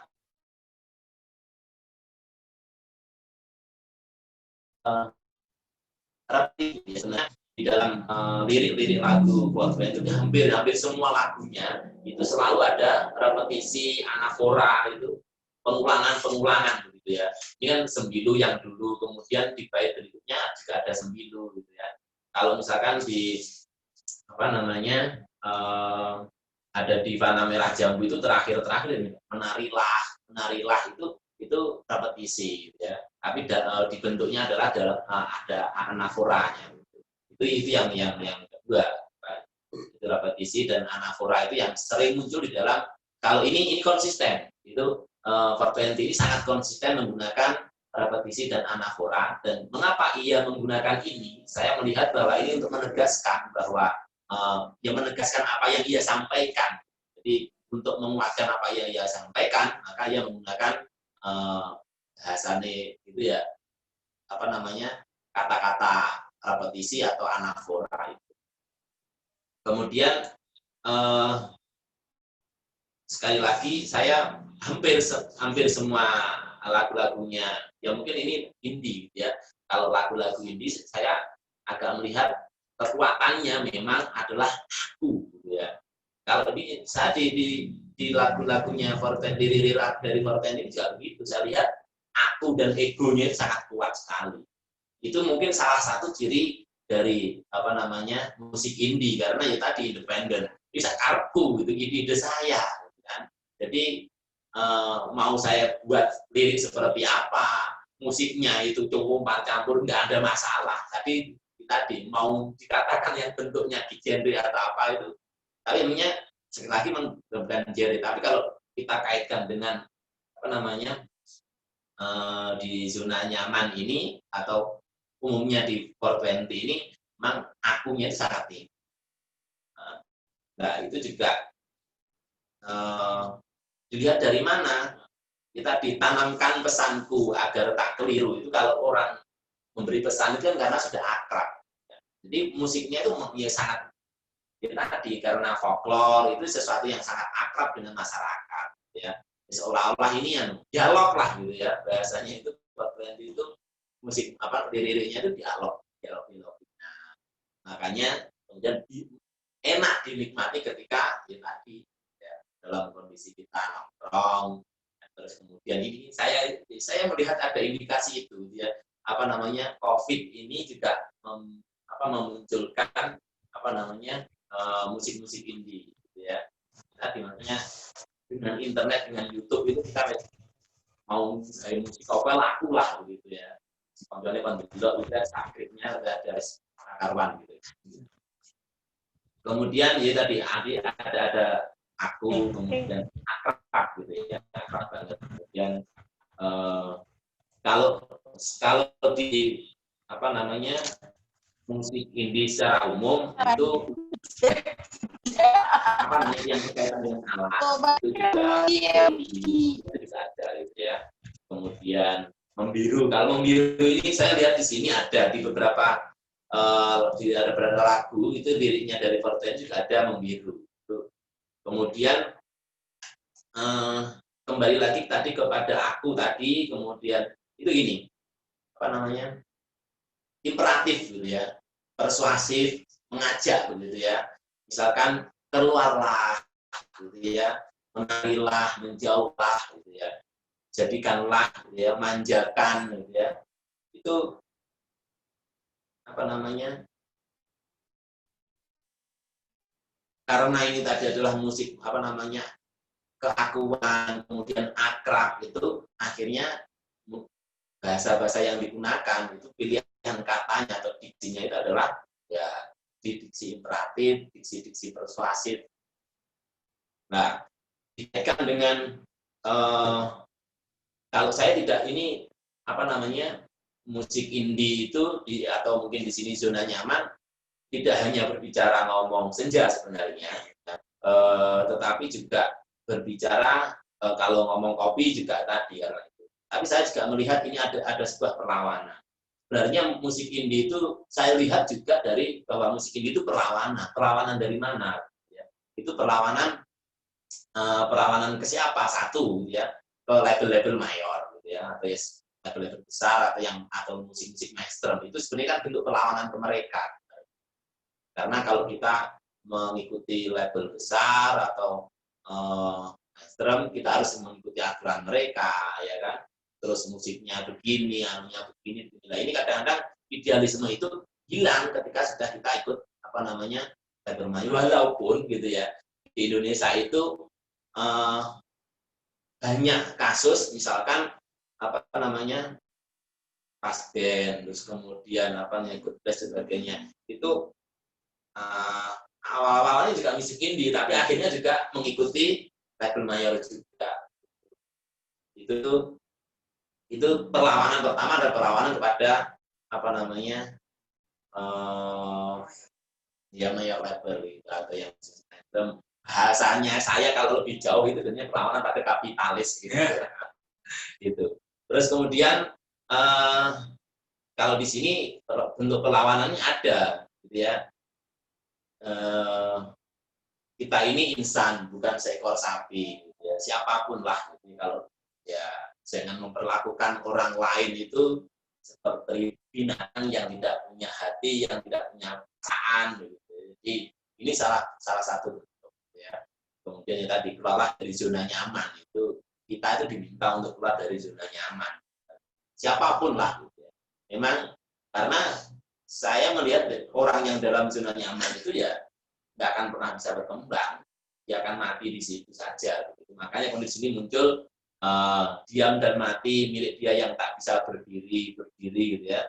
sebenarnya di dalam lirik-lirik lagu Quadra itu hampir semua lagunya itu selalu ada repetisi, anafora itu pengulangan gitu ya. Ini kan sembilu yang dulu, kemudian di bait berikutnya juga ada sembilu gitu ya. Kalau misalkan di ada di Fana Merah Jambu itu terakhir ini menarilah itu repetisi gitu ya. Tapi di bentuknya adalah ada anaforanya. Itu yang kedua, itu repetisi dan anafora itu yang sering muncul di dalam. Kalau ini konsisten, itu 420 ini sangat konsisten menggunakan repetisi dan anafora. Dan mengapa ia menggunakan ini? Saya melihat bahwa ini untuk menegaskan bahwa menegaskan apa yang ia sampaikan. Jadi untuk menguatkan apa yang ia sampaikan, maka ia menggunakan bahasane itu ya kata-kata repetisi atau anafora itu. Kemudian sekali lagi saya hampir semua lagu-lagunya ya mungkin ini indie ya. Kalau lagu-lagu indie saya agak melihat kekuatannya memang adalah aku, gitu ya. Kalau di lagu-lagunya Forten dari Forten ini juga begitu. Saya lihat aku dan egonya itu sangat kuat sekali. Itu mungkin salah satu ciri dari musik indie, karena ya tadi independen. Bisa karepku gitu, ide saya, gitu kan. Jadi mau saya buat lirik seperti apa, musiknya itu cukup campur, nggak ada masalah. Tapi tadi mau dikatakan yang bentuknya di genre atau apa itu, tapi namanya sekali lagi bukan genre. Tapi kalau kita kaitkan dengan di zona nyaman ini atau umumnya di 420 ini, memang akunya itu sangat tinggi. Nah itu juga dilihat dari mana kita ditanamkan pesanku agar tak keliru. Itu kalau orang memberi pesan itu kan karena sudah akrab. Jadi musiknya itu ya sangat tadi, karena folklore itu sesuatu yang sangat akrab dengan masyarakat, ya. Seolah-olah ini yang dialog lah gitu ya, bahasanya itu itu musik liriknya itu dialog. Nah, makanya kemudian enak dinikmati ketika ya tadi ya, dalam kondisi kita nongkrong, terus kemudian ini saya melihat ada indikasi itu ya, COVID ini juga memunculkan musik-musik indie, gitu ya. Tadi makanya dengan internet, dengan YouTube itu kita mau dari musik kopel laku lah, begitu ya. Contohnya pandulok udah skripnya udah ada karuan gitu. Kemudian ya tadi ada aku, kemudian akrab gitu ya, akrab banget. Kemudian kalau di musik indie secara umum itu yang berkaitan dengan alat itu juga bisa ada gitu ya. Kemudian membiru, kalau membiru ini saya lihat di sini ada di beberapa lagu itu liriknya dari Forten juga ada membiru. Kemudian kembali lagi tadi kepada aku tadi, kemudian itu gini imperatif gitu ya, persuasif, mengajak begitu ya. Misalkan keluarlah gitu ya, menarilah, menjauhlah gitu ya, jadikanlah gitu ya, manjakan gitu ya. Itu karena ini tadi adalah musik keakuan, kemudian akrab, itu akhirnya bahasa-bahasa yang digunakan itu pilihan katanya atau diksinya itu adalah ya diksi imperatif, diksi persuasif. Nah, dikaitkan dengan kalau saya tidak ini musik indie itu atau mungkin di sini zona nyaman tidak hanya berbicara ngomong senja sebenarnya, tetapi juga berbicara kalau ngomong kopi juga tadi karena itu. Tapi saya juga melihat ini ada sebuah perlawanan. Sebenarnya musik indie itu saya lihat juga bahwa musik indie itu perlawanan. Perlawanan dari mana? Ya. Itu perlawanan ke siapa? Satu, ya, ke label-label mayor, gitu ya, atau label-label besar atau musik-musik mainstream. Itu sebenarnya kan bentuk perlawanan ke mereka. Karena kalau kita mengikuti label besar atau mainstream, kita harus mengikuti aturan mereka, ya kan? Terus musiknya begini, anunya begini. Nah, ini kadang-kadang idealisme itu hilang ketika sudah kita ikut label mayor. Walaupun gitu ya, di Indonesia itu banyak kasus, misalkan Pasden, terus kemudian ikut tes sebagainya. Itu awal-awalnya juga musik indie, tapi akhirnya juga mengikuti label mayor juga. Itu perlawanan pertama, ada perlawanan kepada mayor label gitu, atau yang bahasanya saya kalau lebih jauh itu sebenarnya perlawanan pada kapitalis gitu. Gitu. Terus kemudian kalau di sini bentuk perlawanannya ada gitu ya. Kita ini insan, bukan seekor sapi gitu ya. Siapapun lah gitu. Kalau ya jangan memperlakukan orang lain itu seperti binatang yang tidak punya hati, yang tidak punya perasaan. Gitu. Jadi ini salah satu bentuk. Ya. Kemudian yang tadi keluarlah dari zona nyaman itu kita itu diminta untuk keluar dari zona nyaman. Siapapun lah. Gitu ya. Memang karena saya melihat orang yang dalam zona nyaman itu ya nggak akan pernah bisa berkembang, dia akan mati di situ saja. Gitu. Makanya kondisi ini muncul diam dan mati milik dia yang tak bisa berdiri gitu ya.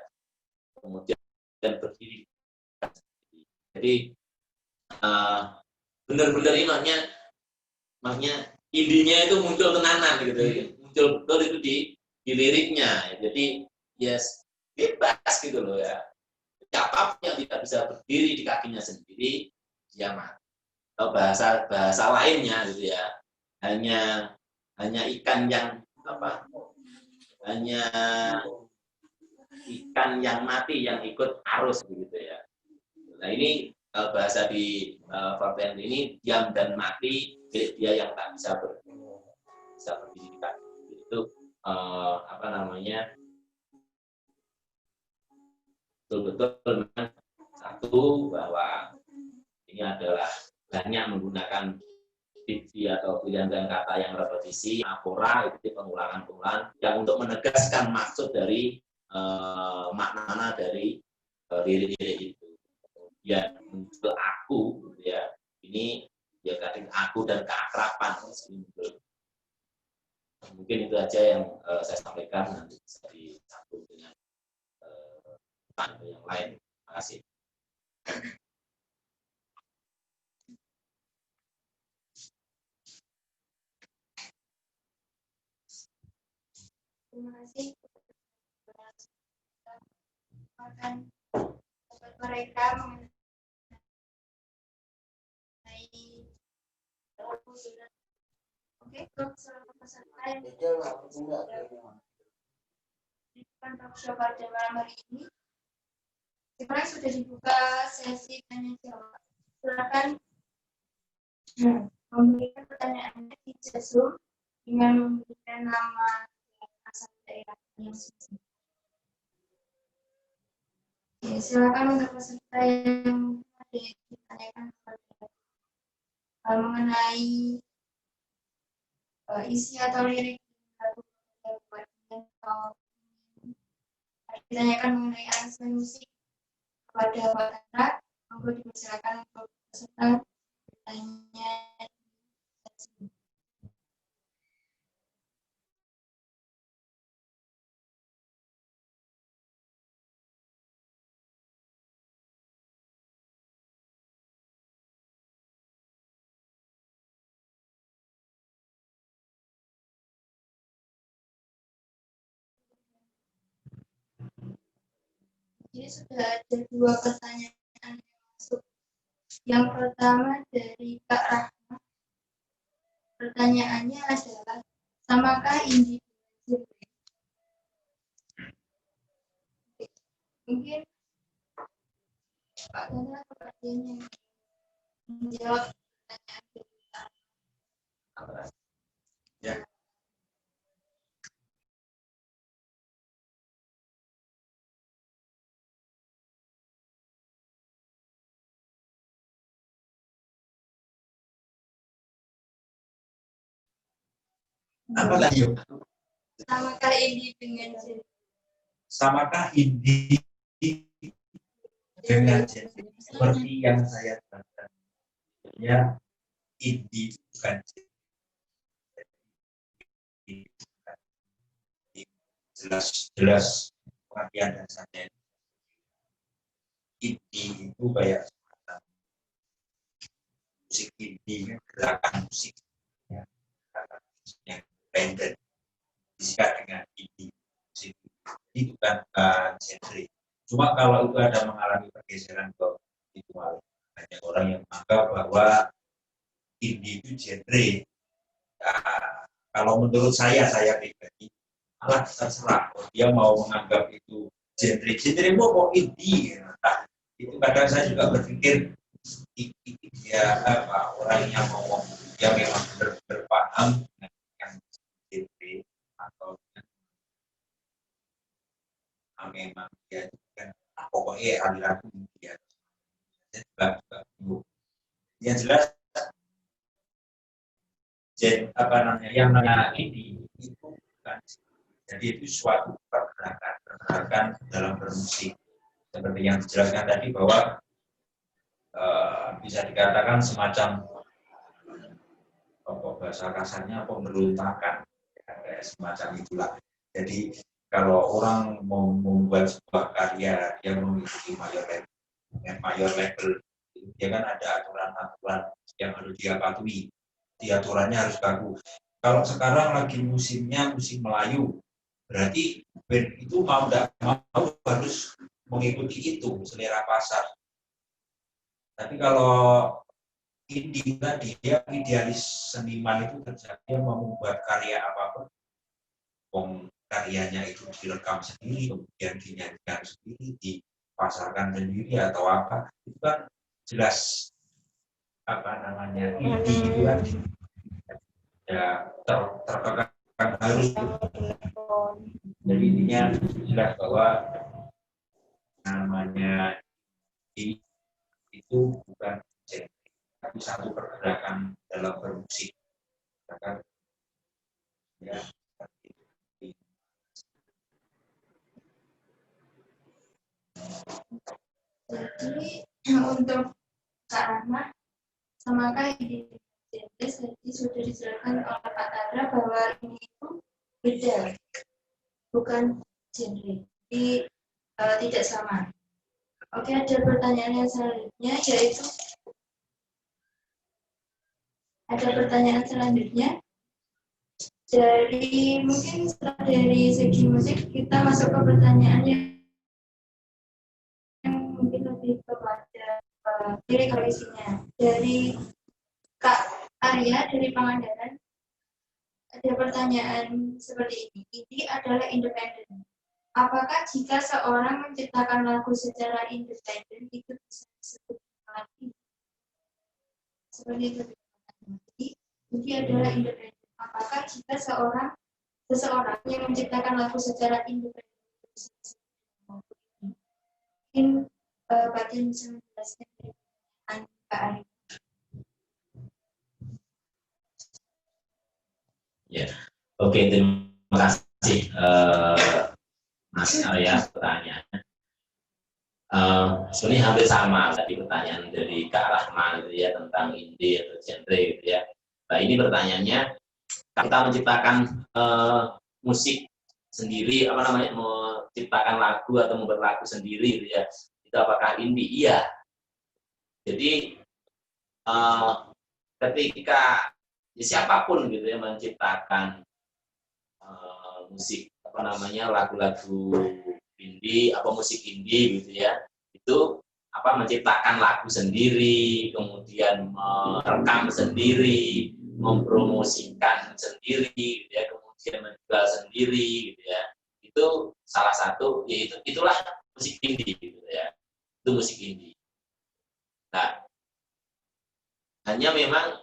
Kemudian berdiri. Jadi benar-benar ini makanya intinya itu muncul tenanan gitu, muncul betul itu di liriknya. Jadi yes, bebas gitu loh ya. Siapapun yang tidak bisa berdiri di kakinya sendiri, dia mati. Atau bahasa lainnya gitu ya, hanya ikan yang hanya ikan yang mati yang ikut arus begitu ya. Nah ini bahasa di Fortean ini diam dan mati dia yang tak bisa berdiri itu betul-betul memang satu bahwa ini adalah banyak menggunakan diksi atau pilihan kata yang repetisi, apora itu pengulangan yang untuk menegaskan maksud dari makna dari lirik-lirik itu. Kemudian muncul aku, gitu ya. Ini ya kadang aku dan keakraban muncul. Mungkin itu aja yang saya sampaikan, nanti bisa disambung dengan yang lain. Terima kasih. Terima kasih akan mereka mengenai oke, untuk peserta yang workshop pada malam hari ini, sekarang sudah dibuka sesi tanya jawab. Silakan memberikan pertanyaannya di Zoom dengan memberikan nama asal daerah yang sesuai. Ya, silakan untuk peserta yang ditanyakan mengenai isi atau lirik lagu atau ditanyakan mengenai aransemen musik kepada Pak Tatra, monggo dipersilakan untuk peserta bertanya. Jadi sudah ada 2 pertanyaan yang masuk. Yang pertama dari Kak Rahma. Pertanyaannya adalah, samakah indie dengan genre? Mungkin Pak Tatra atau Pak Dian yang menjawab pertanyaan kita. Ya. Apa tadi? Samakah indie dengan genre? Samakah indie dengan genre? Seperti yang saya katakan, ya indie bukan jelas pengertian dasarnya. Indie itu kayak musik indie, gerakan musik ya, gerakan musik yang independen disingkat dengan indie. Ini bukan genre. Cuma kalau itu ada mengalami pergeseran ke visual, banyak orang yang menganggap bahwa indie itu genre. Ya, kalau menurut saya pribadi, malah terserah. Dia mau menganggap itu genre mau kok indie. Nah, itu kadang saya juga berpikir dia orang yang mau dia memang berpaham dengan genre atau memang dia kan pokoknya aliran dia juga bingung. Yang jelas yang namanya ini itu bukan, jadi itu suatu pergerakan dalam bermusik seperti yang dijelaskan tadi bahwa bisa dikatakan semacam bahasa kasarnya pemberontakan, semacam itulah. Jadi kalau orang mau membuat sebuah karya yang mengikuti mayor label, dia kan ada aturan-aturan yang harus dia patuhi. Aturannya harus baku. Kalau sekarang lagi musimnya musim Melayu, berarti band itu mau tidak mau harus mengikuti itu selera pasar. Tapi kalau indie tadi, dia idealis seniman itu terjadi mau membuat karya apapun, karyanya itu direkam sendiri, kemudian dinyanyikan sendiri, dipasarkan sendiri atau apa, itu kan jelas indie itu kan ya terkekang harus. Jadi intinya jelas bahwa namanya itu bukan tapi satu pergerakan dalam bermusik. Ya. Jadi untuk Kak Rahma sama Kak Edi, jadi sudah dijelaskan oleh Pak Tadra bahwa ini itu beda, bukan genre, jadi tidak sama. Oke, ada pertanyaan yang selanjutnya, yaitu dari mungkin setelah dari segi musik kita masuk ke pertanyaan yang mungkin lebih kepada lirik isinya. Dari Kak Arya dari Pangandaran ada pertanyaan seperti ini. Ini adalah independen. Apakah jika seorang menciptakan lagu secara independen itu bisa disebut lagu? Seperti itu. Ini adalah independen. Apakah jika seseorang yang menciptakan lagu secara independen itu bisa disebut lagu? Mungkin Batin bisa menjelaskan dari Kak Arya. Ya, oke, terima kasih Mas Arya pertanyaannya. Sebenarnya hampir sama tadi pertanyaan dari Kak Rahman gitu ya, tentang indie atau genre gitu ya. Nah ini pertanyaannya, kita menciptakan musik sendiri, menciptakan lagu atau membuat lagu sendiri gitu ya, itu apakah indie? Iya. Jadi ketika siapapun gitu ya menciptakan musik lagu-lagu indie musik indie gitu ya, itu menciptakan lagu sendiri, kemudian merekam sendiri, mempromosikan sendiri gitu ya, kemudian menjual sendiri gitu ya, itu salah satu, yaitu itulah musik indie gitu ya, itu musik indie. Nah hanya memang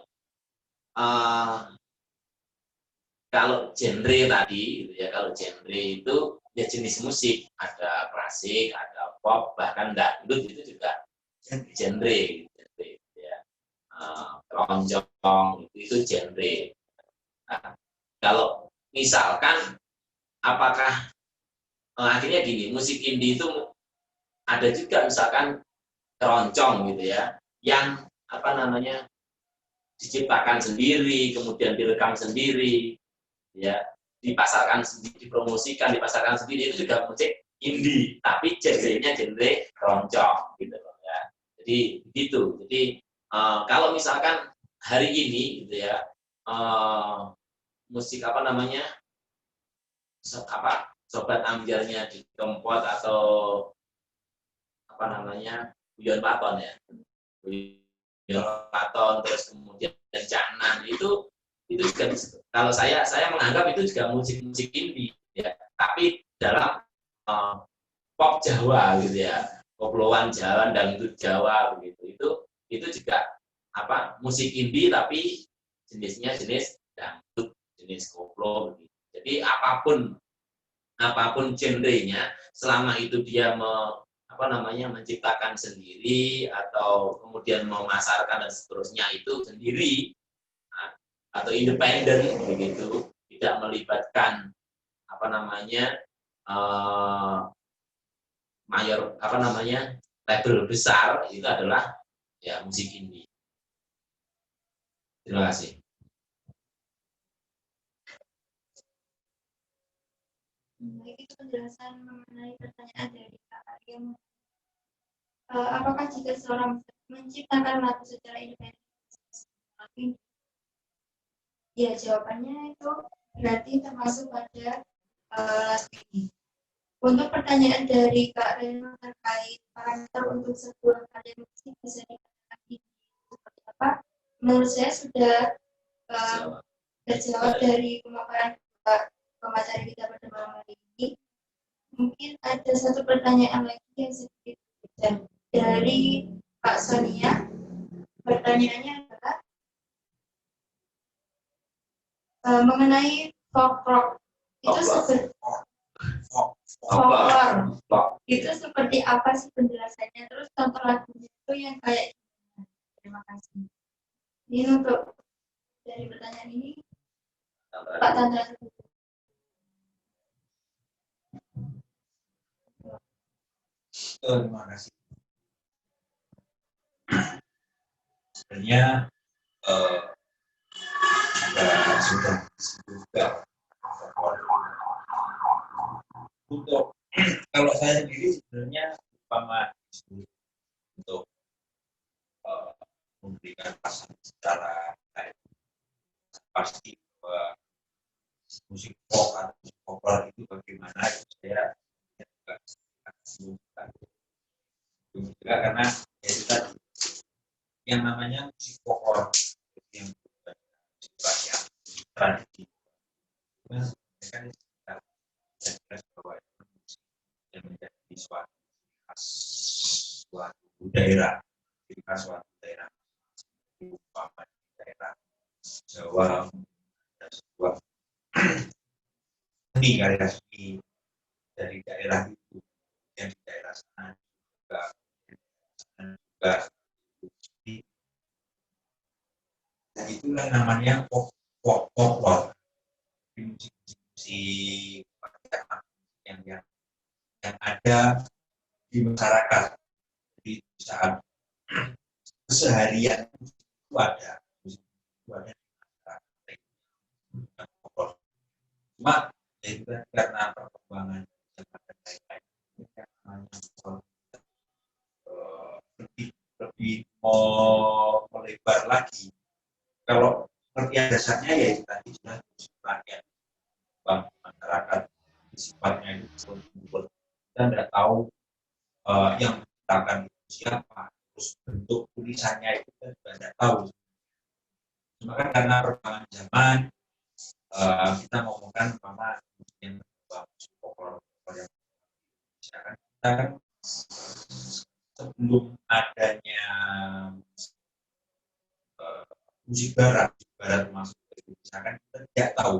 kalau genre tadi, gitu ya, kalau genre itu ya jenis musik, ada klasik, ada pop, bahkan dangdut itu juga genre, gitu ya. Keroncong itu genre. Nah, kalau misalkan apakah akhirnya gini, musik indie itu ada juga misalkan keroncong gitu ya, yang diciptakan sendiri, kemudian direkam sendiri, ya, dipasarkan sendiri, dipromosikan, dipasarkan sendiri, itu juga musik indie, tapi genrenya genre keroncong, gitu ya. Jadi begitu. Jadi kalau misalkan hari ini, gitu ya, musik Sobat Amjarnya di Kempot atau Guyon Paton ya. Paton, terus kemudian Canan itu juga, kalau saya menganggap itu juga musik indie ya, tapi dalam pop Jawa gitu ya, koploan Jawa, dangdut Jawa begitu, itu juga musik indie tapi jenisnya jenis dangdut, jenis koplo begitu. Jadi apapun apapun genrenya, selama itu dia menciptakan sendiri atau kemudian memasarkan dan seterusnya itu sendiri atau independen begitu, tidak melibatkan label besar, itu adalah ya musik indie. Terima kasih. Baik, itu penjelasan mengenai pertanyaan dari Kak Arya. Apakah jika seorang menciptakan lagu secara independen? Ya, jawabannya itu berarti termasuk pada lagu ini. Untuk pertanyaan dari Kak Reno terkait parameter untuk sebuah karya musik bisa dikatakan ini seperti apa? Menurut saya sudah terjawab dari pemaparan pemateri kita pada malam hari ini. Mungkin ada satu pertanyaan lagi yang sedikit berbeda dari Pak Sonia. Pertanyaannya adalah mengenai folk rock itu seperti folklore itu seperti apa sih penjelasannya, terus contoh lagunya itu yang kayak gimana? Terima kasih. Ini untuk dari pertanyaan ini Pak Tandra. Terima kasih. Sebenarnya sudah disebutkan untuk kalau saya sendiri sebenarnya umpama untuk memberikan pasangan secara pasti bahwa musik folk atau musik populer itu bagaimana saya juga karena ya itu tadi yang namanya musik populer yang banyak tradisi kan jelas bahwa yang menjadi suatu daerah suatu daerah umpama daerah Jawa dan sebuah seni karya seni dari daerah itu yang di daerah sana juga dan itulah namanya folklore musik yang ada di masyarakat. Jadi saat keseharian itu ada di masyarakat. Cuma karena perkembangan lebih mau melebar lagi. Kalau pengertian dasarnya ya itu tadi sudah rakyat masyarakat sifatnya itu kumpul dan tidak tahu yang menciptakan itu siapa, terus bentuk tulisannya itu kita juga tidak tahu. Cuma kan karena perkembangan zaman kita ngomongkan umpama yang musik populer yang kita kan sebelum adanya musik barat masuk ke Indonesia kan kita tidak tahu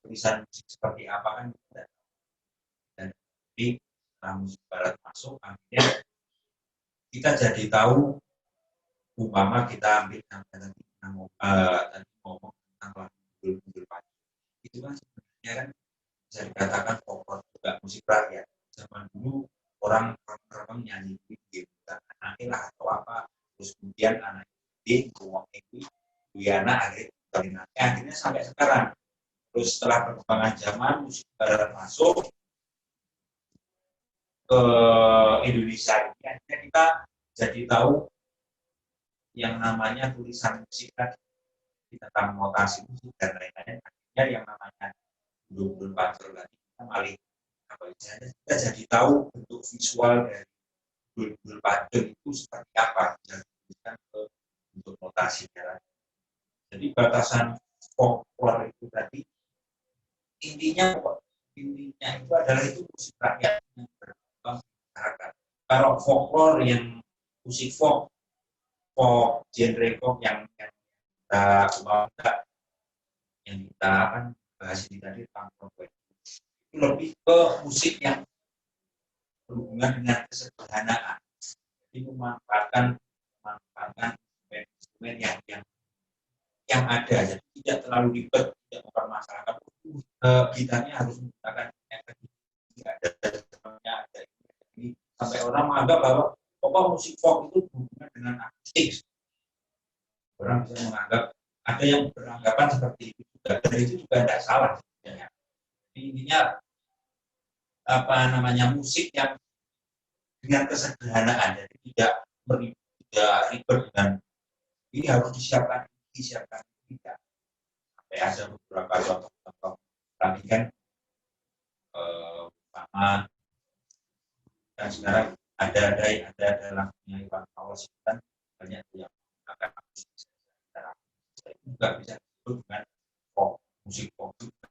tulisan musik seperti apa kan kita dan jadi setelah musik barat masuk akhirnya kita jadi tahu umpama kita ambil tadi ngomong tentang lagu Gundul Padi itu kan sebenarnya kan bisa dikatakan folklore juga musik rakyat. Zaman dulu orang nyanyi gitu anaknya lah atau apa terus kemudian anak ngomong itu Buyana akhirnya sampai sekarang. Terus setelah perkembangan zaman musik barat masuk ke Indonesia ini akhirnya kita jadi tahu yang namanya tulisan musik tadi tentang notasi musik dan lain-lain. Akhirnya yang namanya Gundul Padi tadi kita malih kita jadi tahu bentuk visual dari Gundul Padi itu seperti apa dan dituliskan ke bentuk notasi jalan. Jadi batasan folklore itu tadi intinya itu adalah itu musik rakyat yang berkembang di masyarakat. Kalau folklore yang musik folk genre folk yang kita kan bahas ini tadi tentang lebih ke musik yang berhubungan dengan kesederhanaan. Jadi memanfaatkan instrumen yang ada, jadi tidak terlalu ribet, tidak mempermasalahkan. Gitarnya harus menggunakan efek ada drumnya, ada ini, sampai orang menganggap bahwa musik folk itu berhubungan dengan akustik. Orang bisa menganggap, ada yang beranggapan seperti itu juga, dan itu juga tidak salah sebenarnya. Intinya musik yang dengan kesederhanaan, jadi tidak ribet, dan ini harus disiapkan tidak. Sampai ada beberapa contoh tadi kan sama, dan sekarang ada lagunya Iwan Fals kan banyak yang akan juga bisa disebut dengan pop, musik pop juga.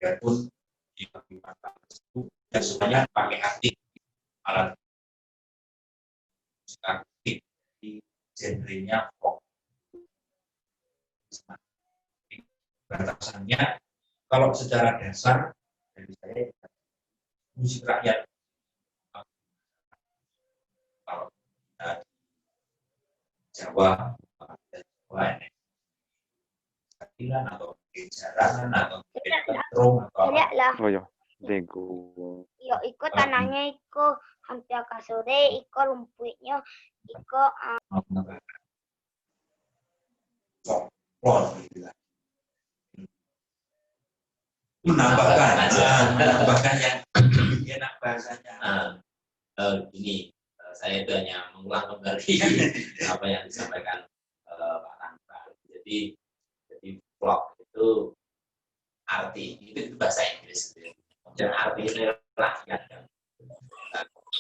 Biarpun di Iwan Fals itu tidak semuanya pakai aktif alat musik aktif di genrenya pop. Batasannya kalau secara dasar dari saya musik rakyat, kalau kita Jawa Katilan atau jaranan atau petrung atau Oh ya, Lego. Yo iko tanahnya iko hampir kasore iko rumputnya iko folklore gitu lah. Menambahkan yang enak bahasanya. Ini saya itu hanya mengulang kembali apa yang disampaikan Pak Tanpa. Jadi vlog itu arti itu bahasa Inggris, dan arti ini rakyat kan.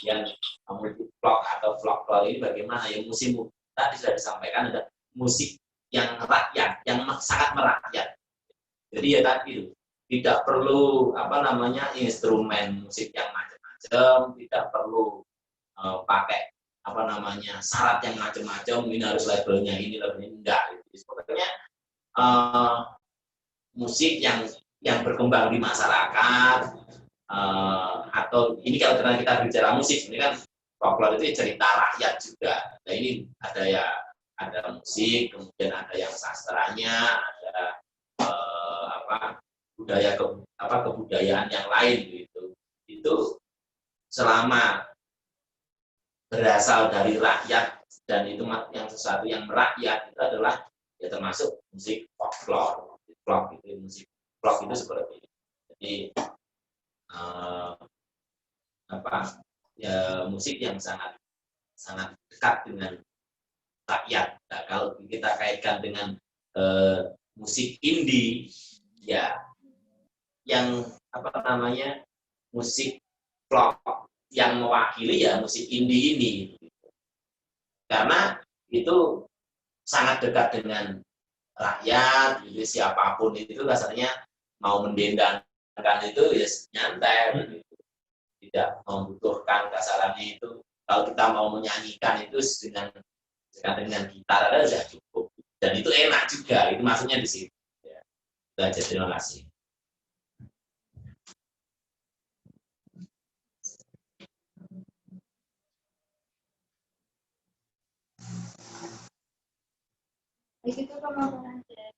Yang multi vlog atau vlog ini bagaimana ya, musik tadi sudah disampaikan ada musik yang rakyat, yang sangat merakyat. Jadi ya tadi tidak perlu instrumen musik yang macam-macam, tidak perlu pakai syarat yang macam-macam, ini harus labelnya ini enggak. Sebetulnya musik yang berkembang di masyarakat, atau ini kalau kita bicara musik ini kan folklore itu cerita rakyat juga. Nah ini ada musik, kemudian ada yang sastranya, ada kebudayaan yang lain gitu. Itu selama berasal dari rakyat dan itu yang sesuatu yang merakyat, itu adalah ya termasuk musik folklore. Folk itu musik folk itu seperti ini. Jadi musik yang sangat dekat dengan rakyat. Nah, kalau kita kaitkan dengan musik indie, ya yang musik folk yang mewakili ya musik indie ini, karena itu sangat dekat dengan rakyat. Jadi siapapun itu rasanya mau mendendangkan itu ya nyantai, tidak membutuhkan kasarannya itu. Kalau kita mau menyanyikan itu dengan gitar ada sudah cukup, dan itu enak juga. Itu maksudnya di situ. Ya. Terima kasih. Begitu pemaparan dari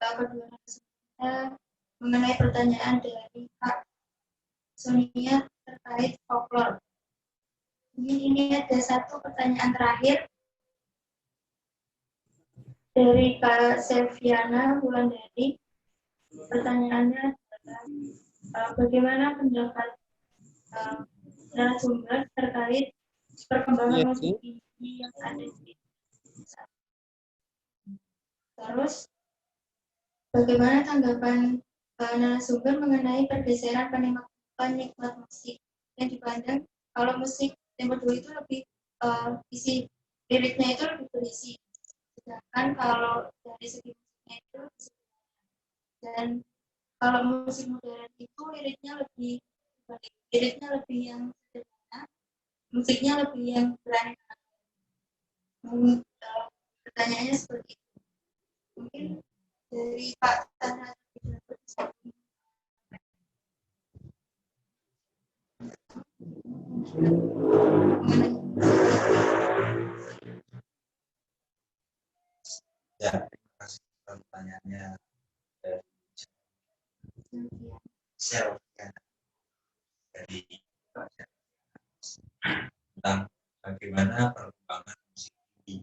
kedua narasumber mengenai pertanyaan dari Kak Sonia terkait folklore. Mungkin ini ada satu pertanyaan terakhir dari Kak Selviana Wulandari. Pertanyaannya adalah bagaimana pendapat narasumber terkait perkembangan musik indie yang ada di saat. Terus bagaimana tanggapan narasumber mengenai pergeseran penikmat musik yang dipandang kalau musik tempo dulu itu lebih isi liriknya itu lebih berisi, sedangkan kalau dari segi musiknya itu dan kalau musik modern itu liriknya lebih yang sederhana, musiknya lebih yang berani. Pertanyaannya seperti itu. Mungkin dari Pak Tanah. Ya, terima kasih pertanyaannya dari Selviana dari tentang bagaimana perkembangan musik ini.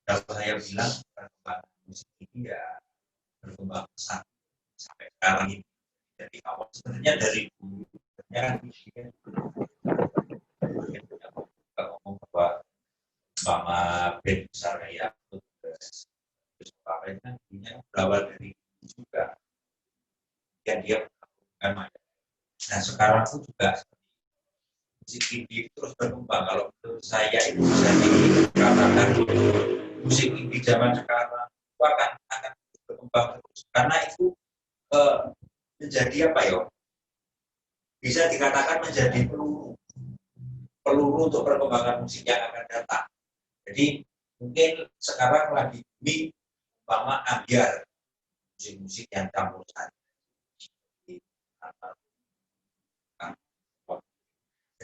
Kalau saya bilang perkembangan musik ini ya berkembang pesat sampai sekarang ini. Dari awal sebenarnya dari dulu sebenarnya kan kita ngomong bahwa sama band besar kayak terus apa itu kan punya berawal dari itu juga yang dia melakukan macam. Nah sekarang pun juga musik indie terus berkembang. Kalau menurut saya itu bisa dikatakan musik indie zaman sekarang itu akan berkembang terus karena itu menjadi apa ya? Bisa dikatakan menjadi peluru untuk perkembangan musik yang akan datang. Jadi mungkin sekarang lagi booming umpama ambiar, musik-musik yang campur sari.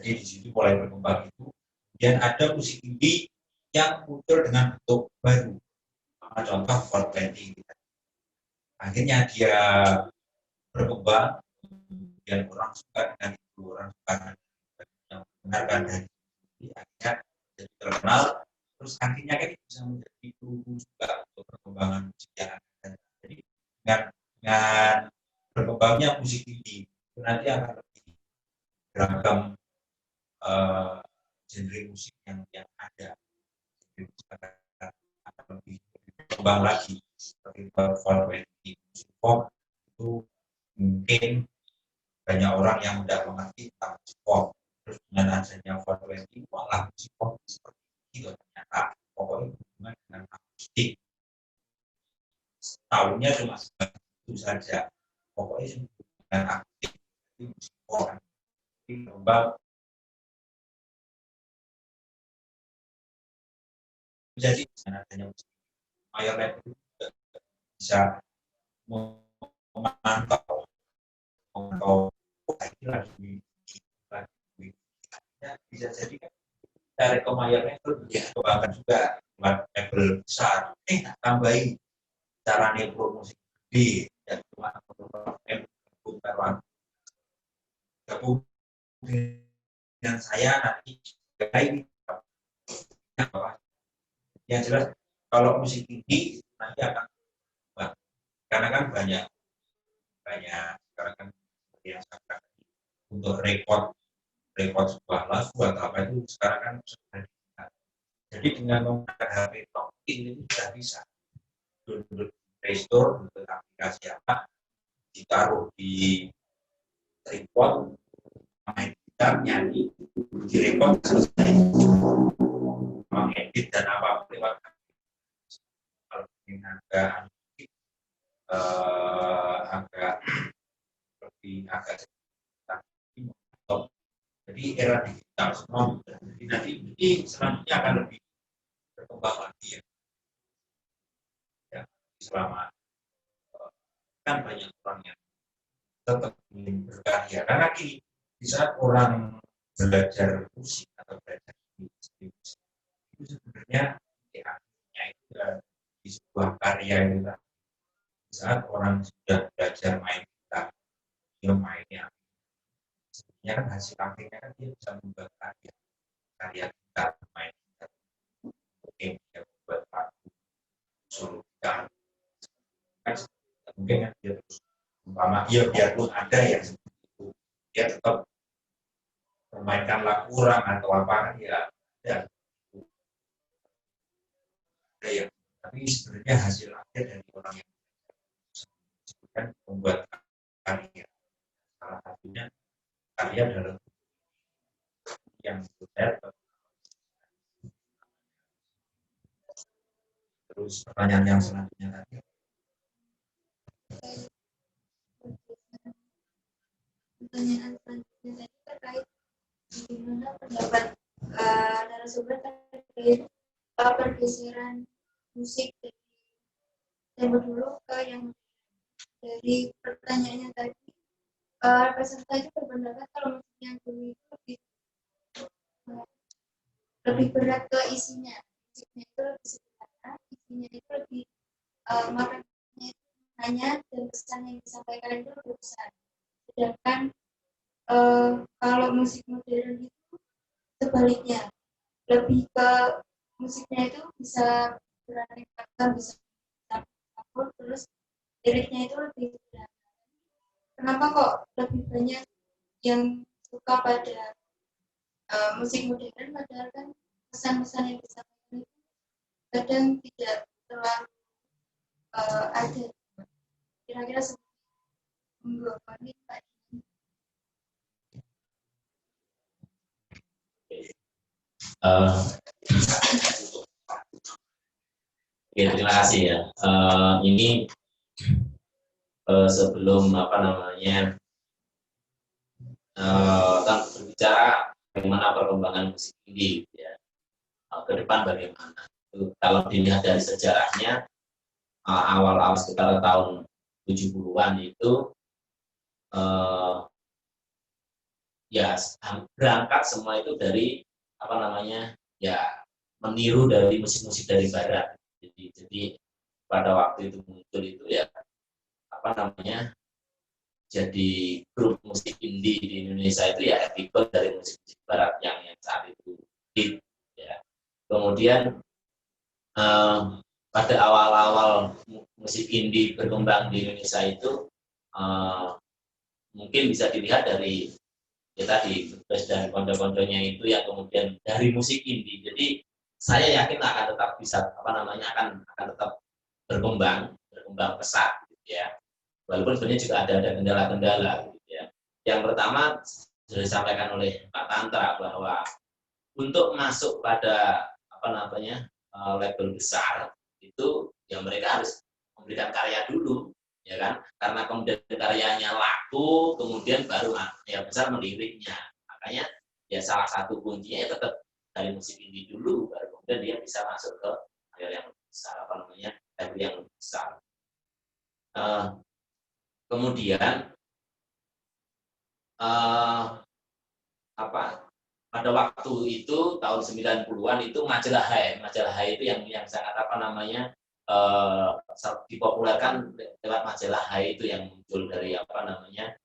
Jadi di situ mulai berkembang itu. Kemudian ada musik indie yang muncul dengan bentuk baru. Contoh 420. Akhirnya dia berkembang, kemudian orang suka dengan itu, orang suka dengan yang mendengarkan dari itu, akhirnya jadi terkenal. Terus akhirnya kan bisa menjadi peluru juga untuk perkembangan musik yang akan datang. Jadi dengan berkembangnya musik indie itu nanti akan lebih beragam genre musik yang ada. Jadi akan lebih berkembang lagi seperti musik pop itu mungkin banyak orang yang tidak mengerti tentang musik pop. Terus dengan adanya 420 malah musik pop seperti itu ternyata pokoknya hubungan dengan akustik. Tahunnya cuma itu saja. Pokoknya dengan akustik itu musik pop berkembang menjadi dengan adanya musik mayor itu bisa memantau lagi bisa jadi kan dari kemayornya itu dikembangkan juga buat label besar tambahin cara promosi gede dan cuma gabung dengan saya nanti ini yang jelas kalau musik ini nanti akan karena kan banyak sekarang kan yang sekarang untuk rekod sebuah lagu atau apa itu sekarang kan sudah bisa. Jadi dengan menggunakan HP Talking ini sudah bisa download Play Store untuk aplikasi apa ditaruh di tripod main gitar nyanyi direkod selesai mengedit dan apa lewat kalau ingin agak jadi era digital semua jadi nanti ini selanjutnya akan lebih berkembang lagi ya selama kan banyak orang yang tetap ingin berkarya karena di saat orang belajar musik atau belajar musik itu sebenarnya akhirnya itu di sebuah karya itu di saat orang sudah belajar main gitar dia mainnya sebenarnya kan hasil akhirnya kan dia bisa membuat karya gitar main gitar mungkin dia membuat lagu solo gitar kan mungkin kan dia terus umpama dia biarpun ada yang seperti itu dia tetap memainkan lagu orang atau apa kan ya ada yang tapi sebenarnya hasil akhir dari orang yang kan membuat karya salah satunya karya dalam yang saya terus pertanyaan yang selanjutnya tadi Pertanyaan selanjutnya tadi terkait bagaimana pendapat narasumber terkait pergeseran musik dari Yang dulu ke yang dari pertanyaannya tadi, peserta itu berpendapat kalau musik yang dulu itu lebih berat ke isinya. Musiknya itu lebih sederhana, isinya itu lebih maknanya itu hanya dan pesan yang disampaikan itu lebih besar. Sedangkan kalau musik modern itu sebaliknya, lebih ke musiknya itu bisa beraneka ragam, bisa campur, terus liriknya itu lebih sederhana. Kenapa kok lebih banyak yang suka pada musik modern, padahal kan pesan-pesan yang disampaikan itu kadang tidak terlalu ada. Kira-kira seperti ini, Pak. Oke, terima kasih ya. Ini sebelum apa namanya kan berbicara bagaimana perkembangan musik ini, gitu ya. Ke depan bagaimana? Kalau dilihat dari sejarahnya, awal-awal sekitar tahun 70-an itu ya berangkat semua itu dari apa namanya ya meniru dari musik-musik dari barat. Jadi pada waktu itu muncul itu ya apa namanya jadi grup musik indie di Indonesia itu ya ikut dari musik-musik barat yang saat itu hit ya. Kemudian pada awal-awal musik indie berkembang di Indonesia itu mungkin bisa dilihat dari ya tadi dan konco-konconya itu yang kemudian dari musik indie. Jadi saya yakin akan tetap bisa apa namanya akan tetap berkembang pesat gitu ya. Walaupun sebenarnya juga ada kendala-kendala gitu ya. Yang pertama sudah disampaikan oleh Pak Tantra bahwa untuk masuk pada apa namanya label besar itu ya mereka harus memberikan karya dulu ya kan, karena kemudian karyanya laku kemudian baru ya besar meliriknya. Makanya ya salah satu kuncinya ya tetap dari musik indie dulu baru kemudian dia bisa masuk ke karya yang besar apa namanya label yang besar. Kemudian apa pada waktu itu tahun 90-an itu majalah Hai itu yang sangat apa namanya dipopulerkan lewat majalah Hai itu yang muncul dari apa namanya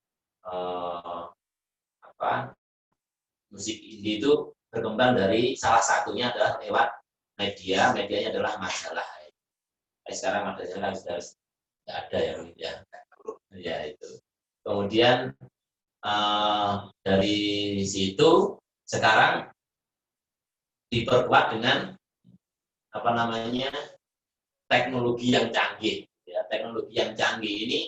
musik indie itu berkembang dari salah satunya adalah lewat medianya adalah majalah Hai. Sekarang majalah sudah tidak ada ya itu. Kemudian dari situ sekarang diperkuat dengan apa namanya teknologi yang canggih. Ya, teknologi yang canggih ini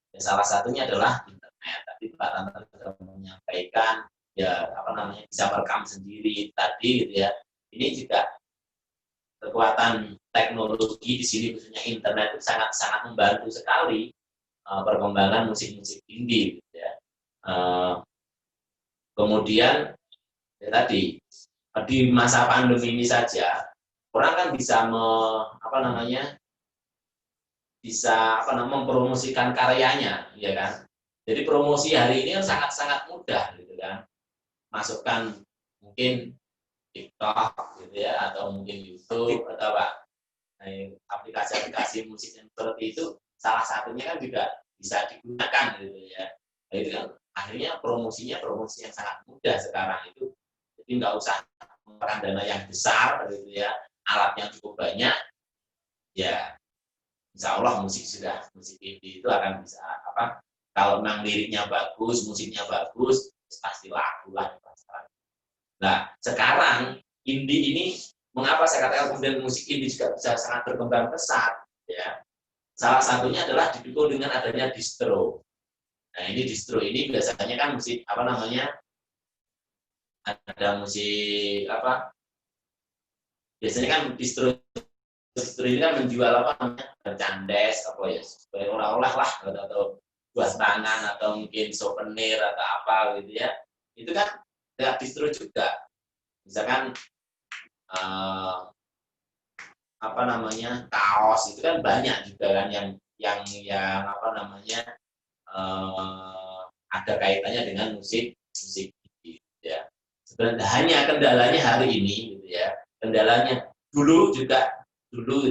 ya, salah satunya adalah internet. Tadi Pak Tantra sudah menyampaikan ya apa namanya bisa merekam sendiri tadi gitu ya. Ini juga kekuatan teknologi di sini khususnya internet itu sangat membantu sekali perkembangan musik-musik indie gitu ya. Kemudian ya tadi di masa pandemi ini saja orang kan bisa mempromosikan karyanya ya kan. Jadi promosi hari ini sangat mudah gitu kan. Masukkan mungkin TikTok gitu ya atau mungkin YouTube atau aplikasi-aplikasi musik yang seperti itu salah satunya kan juga bisa digunakan gitu ya. Nah, itu kan akhirnya promosi yang sangat mudah sekarang itu. Jadi nggak usah mengeluarkan dana yang besar gitu ya, alat yang cukup banyak, ya insya Allah musik indie itu akan bisa apa? Kalau memang liriknya bagus, musiknya bagus, pasti laku lah di pasaran. Nah sekarang indie ini mengapa saya katakan kemudian musik indie juga bisa sangat berkembang pesat, ya. Salah satunya adalah didukung dengan adanya distro. Nah ini distro ini biasanya kan musik apa namanya? Ada musik apa? Biasanya kan distro ini kan menjual apa namanya? Merchandise apa ya? Olah-olah lah atau buat tangan atau mungkin souvenir atau apa gitu ya. Itu kan lewat distro juga. Misalkan apa namanya kaos itu kan banyak juga kan yang apa namanya ada kaitannya dengan musik musik gitu ya. Sebenarnya hanya kendalanya hari ini gitu ya. Kendalanya dulu gitu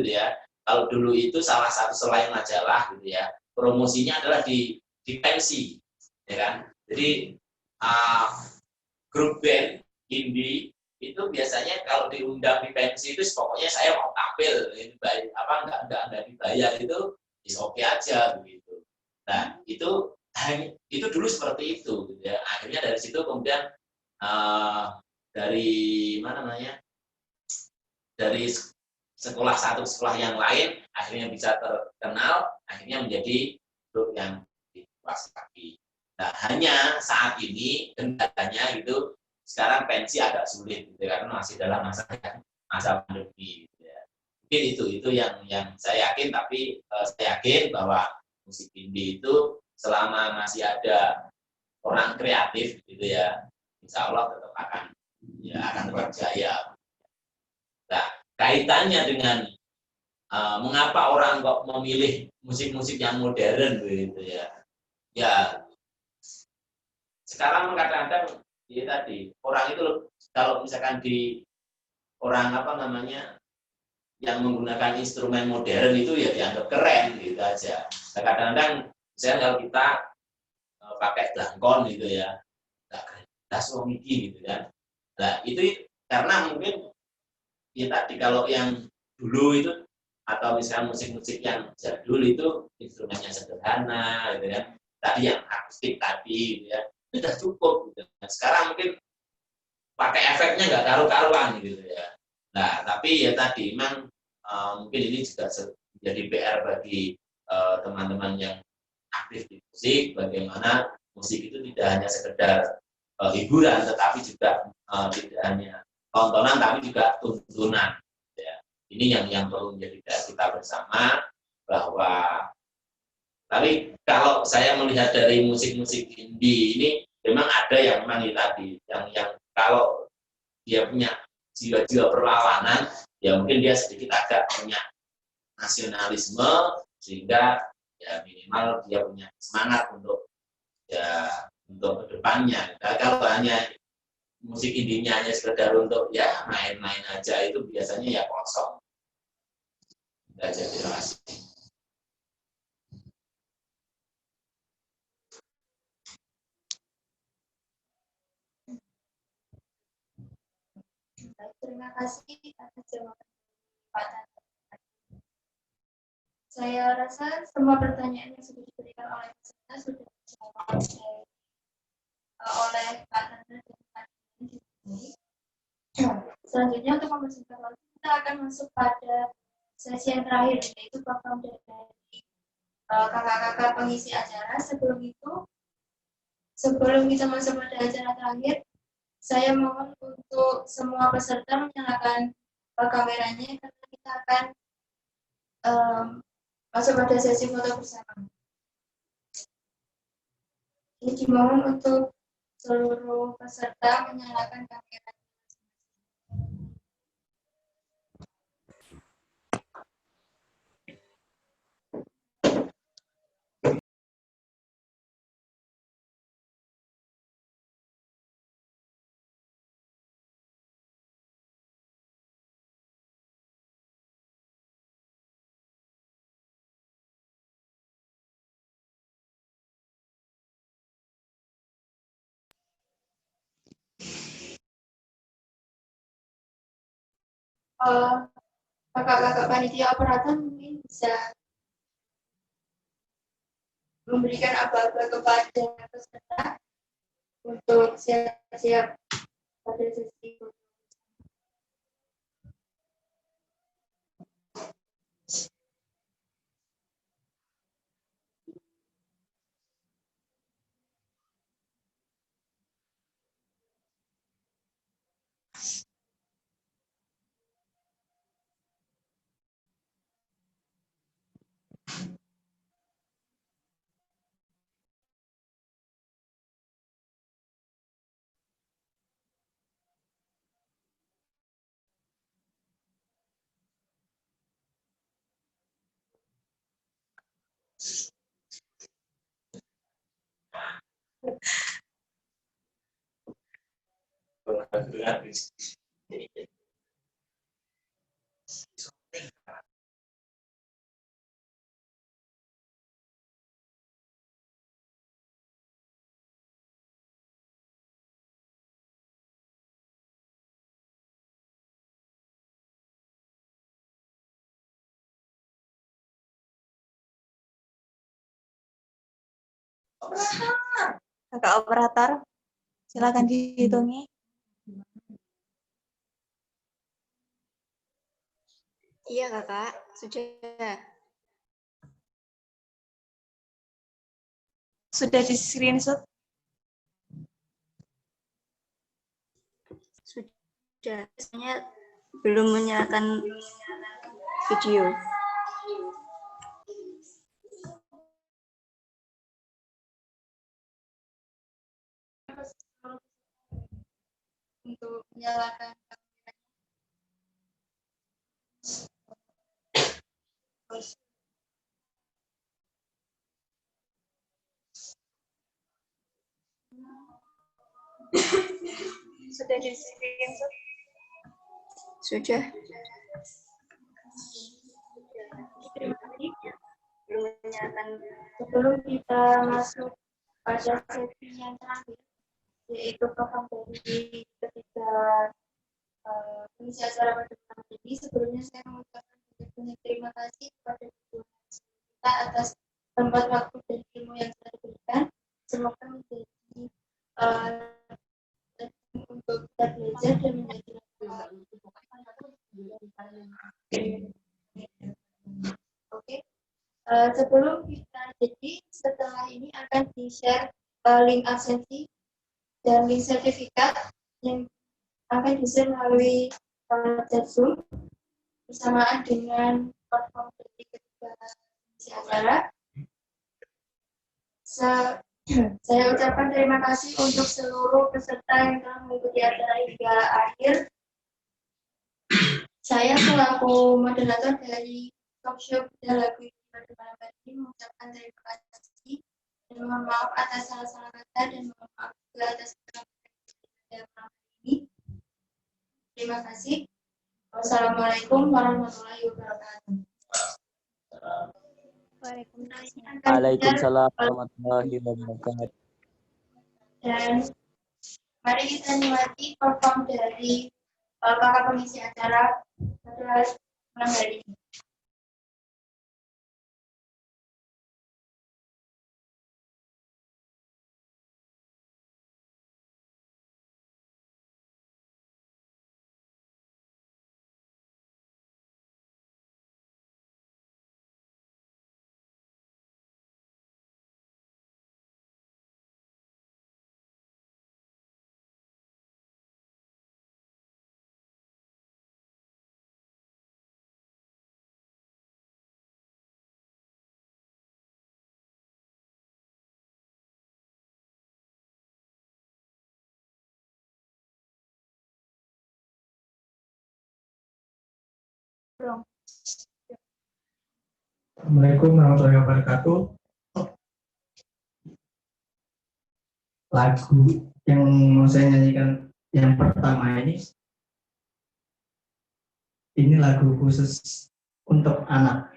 ya. Kalau dulu itu salah satu selain majalah gitu ya, promosinya adalah di pensi, ya kan. Jadi grup band indie itu biasanya kalau diundang di pensi itu pokoknya saya mau tampil, ini enggak dibayar itu is oke aja begitu. Nah itu dulu seperti itu, gitu ya. Akhirnya dari situ kemudian dari mana namanya dari sekolah satu sekolah yang lain akhirnya bisa terkenal, akhirnya menjadi grup yang dikuasai. Nah hanya saat ini kendalanya gitu sekarang pensi agak sulit gitu karena masih dalam masa pandemi gitu ya. Mungkin itu yang saya yakin, tapi saya yakin bahwa musik indie itu selama masih ada orang kreatif gitu ya, insya Allah tetap akan berjaya. Nah kaitannya dengan mengapa orang kok memilih musik-musik yang modern gitu ya. Ya sekarang kadang-kadang ya tadi orang itu kalau misalkan di orang apa namanya yang menggunakan instrumen modern itu ya dianggap keren gitu aja. Nah, kadang-kadang misalnya kalau kita pakai dangkon gitu ya, nggak keren, suami gitu kan. Nah itu karena mungkin ya tadi kalau yang dulu itu atau misalnya musik-musik yang jadul itu instrumennya sederhana gitu kan. Tadi yang akustik tadi gitu ya, itu sudah cukup gitu. Nah, sekarang mungkin pakai efeknya nggak karu-karuan gitu ya. Nah, tapi ya tadi memang mungkin ini juga menjadi PR bagi teman-teman yang aktif di musik, bagaimana musik itu tidak hanya sekedar hiburan, tetapi juga tidak hanya tontonan, tapi juga tuntunan. Ya. Ini yang perlu menjadi PR kita bersama, bahwa tapi kalau saya melihat dari musik-musik indie ini, memang ada yang memang tadi, yang kalau dia punya jiwa-jiwa perlawanan, ya mungkin dia sedikit agak punya nasionalisme, sehingga ya minimal dia punya semangat untuk kedepannya. Nah, kalau hanya musik indinya hanya sekedar untuk ya main-main aja, itu biasanya ya kosong. Terima kasih. Terima kasih atas jawaban Pak Tata. Saya rasa semua pertanyaan yang sudah diberikan oleh peserta sudah dijawab oleh Pak Tata dan Pak Dini. Selanjutnya untuk mempersingkat waktu, kita akan masuk pada sesi yang terakhir, yaitu program dari kakak-kakak pengisi acara. Sebelum kita masuk pada acara terakhir, saya mohon untuk semua peserta menyalakan kameranya karena kita akan masuk pada sesi foto bersama. Ini dimohon untuk seluruh peserta menyalakan kamera. Kakak-kakak panitia operator mungkin bisa memberikan aba-aba kepada peserta untuk siap-siap pada sesi. Kakak operator, silakan dihitungi. Iya kakak, sudah. Sudah di screenshot? Sudah, saya belum menyalakan video. Untuk menyalakan sudah di screenshot? Sudah. Terima kasih. Belum menyalakan. Sebelum kita masuk pada sesi yang terakhir, yaitu program dari ketiga mengisi acara pada malam ini, sebelumnya saya mengucapkan banyak terima kasih kepada kita atas tempat waktu dan ilmu yang telah diberikan. Semoga menjadi untuk kita belajar dan menjadi Oke. Sebelum kita setelah ini akan di-share link absensi dan link sertifikat yang akan di-share melalui chat Zoom bersamaan dengan platform dari ketiga mengisi acara. Saya ucapkan terima kasih untuk seluruh peserta yang telah mengikuti acara hingga akhir. Saya selaku moderator dari talkshow Bedah Lagu pada malam hari ini mengucapkan terima kasih dan mohon maaf atas salah-salah kata dan mohon maaf juga atas pada malam hari ini. Terima kasih. Wassalamualaikum warahmatullahi wabarakatuh. Waalaikumsalam warahmatullahi wabarakatuh. Dan mari kita nikmati perform dari kakak pengisi acara pada malam hari ini. Assalamualaikum warahmatullahi wabarakatuh. Lagu yang mau saya nyanyikan yang pertama ini lagu khusus untuk anak.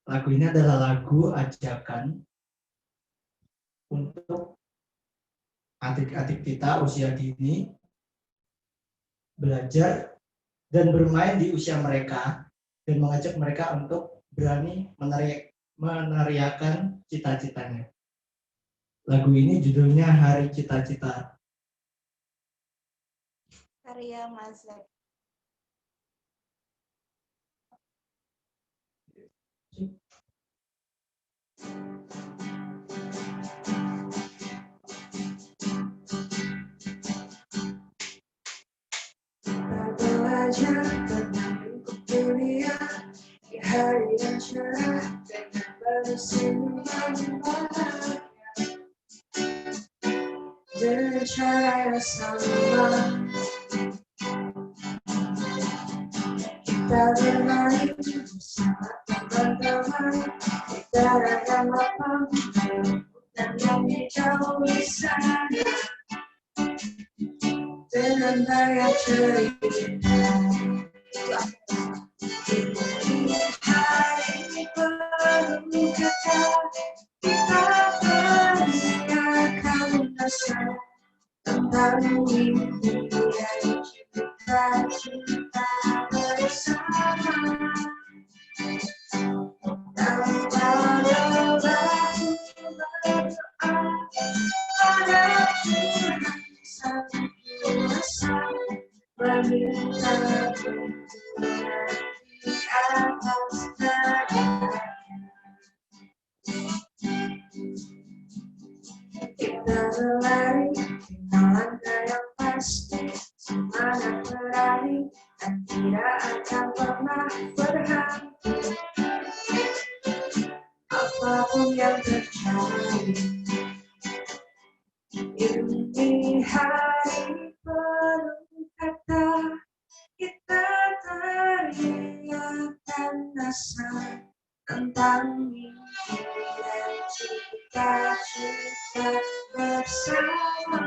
Lagu ini adalah lagu ajakan untuk adik-adik kita usia dini belajar dan bermain di usia mereka dan mengajak mereka untuk berani meneriakan cita-citanya. Lagu ini judulnya Hari Cita-Cita. Karya Mazhab. Belajar tentang lingkup dunia di hari yang cerah dengan bersenyuman bahagia dengan cara yang sama. Kita bermain bersama teman-teman di daerah yang lapang dan dengan banyak cerita. Ini hari penuh kata, kita teriakan rasa tentang mimpi dan cita-cita bersama. Tanpa lelah berdoa pada Tuhan Sang Kuasa, meminta tuntunan di atas segalanya. Kita berlari dengan langkah yang pasti, semangat berani dan tidak akan pernah berhenti. Apapun yang terjadi, ini hari penuh kata, kita teriakan rasa tentang mimpi dan cita-cita bersama.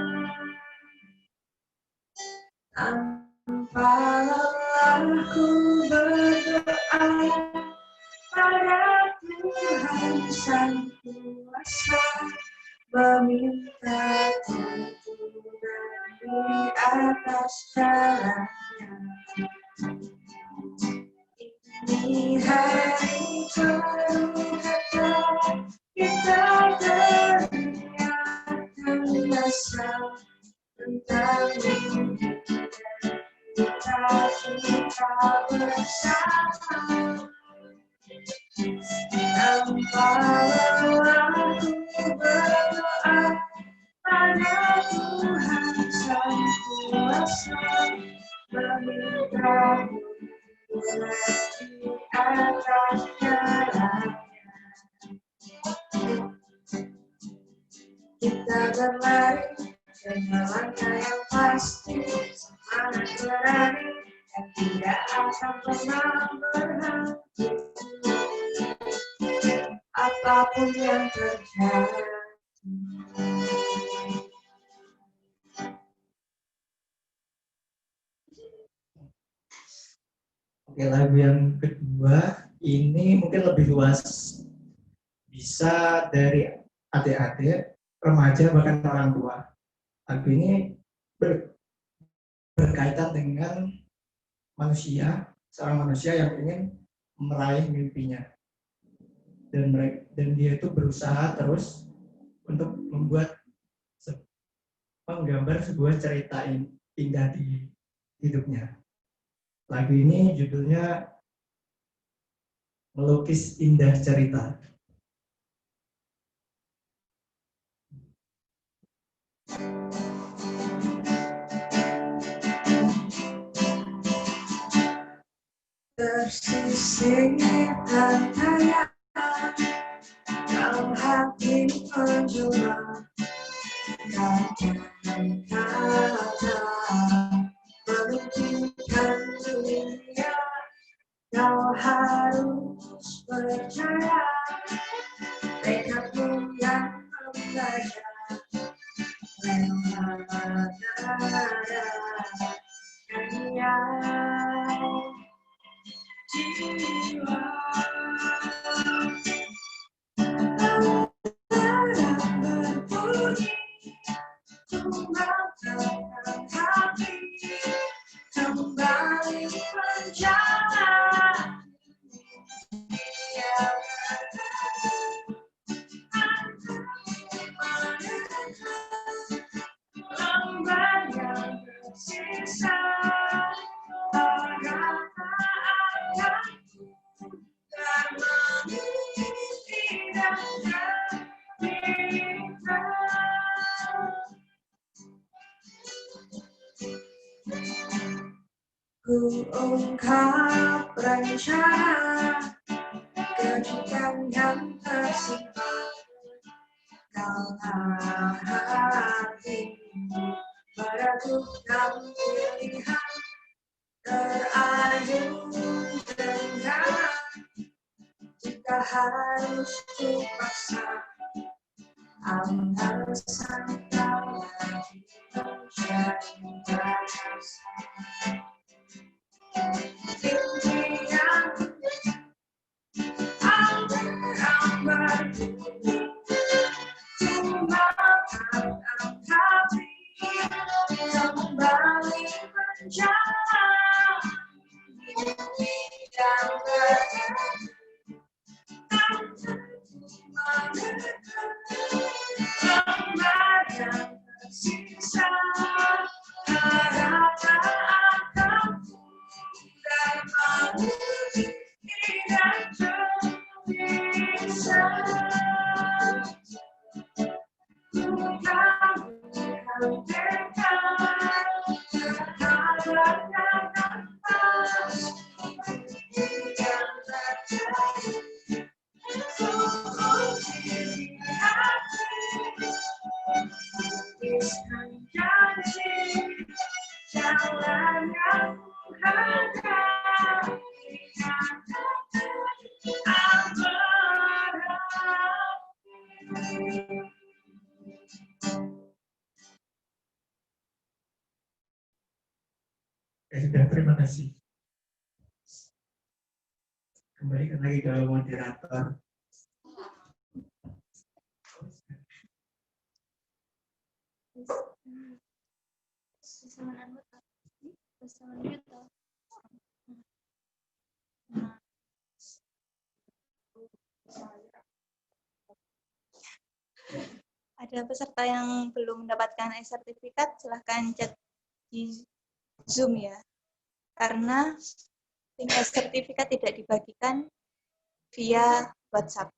Tanpa lelah ku berdoa pada Tuhan Sang Kuasa, meminta tuntunan di atas jalannya. Ini hari penuh kata, kita teriakan rasa tentang mimpi dan cita-cita bersama. Tanpa lelah ku berdoa pada Tuhan Sang Kuasa, meminta tuntunan di atas jalannya. Kita berlari dengan langkah yang pasti, semangat berani dan tidak akan pernah berhenti. Apapun yang terjadi. Oke, lagu yang kedua ini mungkin lebih luas, bisa dari adik-adik, remaja, bahkan orang tua. Lagu ini berkaitan dengan manusia, seorang manusia yang ingin meraih mimpinya. Dan dia itu berusaha terus untuk menggambar sebuah cerita indah di hidupnya. Lagu ini judulnya Melukis Indah Cerita. Tersisih antara dalam hati menjulang kata-kata menunjukkan dunia. Kau harus percaya tekadmu yang membaca lewat nada nyanyian jiwa. Alarm berbunyi, memantapkan hati kembali menjalani dunia. Lembar yang tersisa, harap tak akan termimpi dan tercipta. Ku ungkap rencana kejutan yang tersimpan dalam hati, meragukan pilihan terayun dengan jika harus dipaksa alasan kau Ya sudah, terima kasih. Kembalikan lagi ke moderator. Ada peserta yang belum mendapatkan e-sertifikat, silahkan chat di Zoom ya. Karena link e-sertifikat tidak dibagikan via WhatsApp.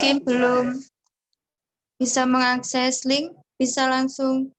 Oke, belum bisa mengakses link, bisa langsung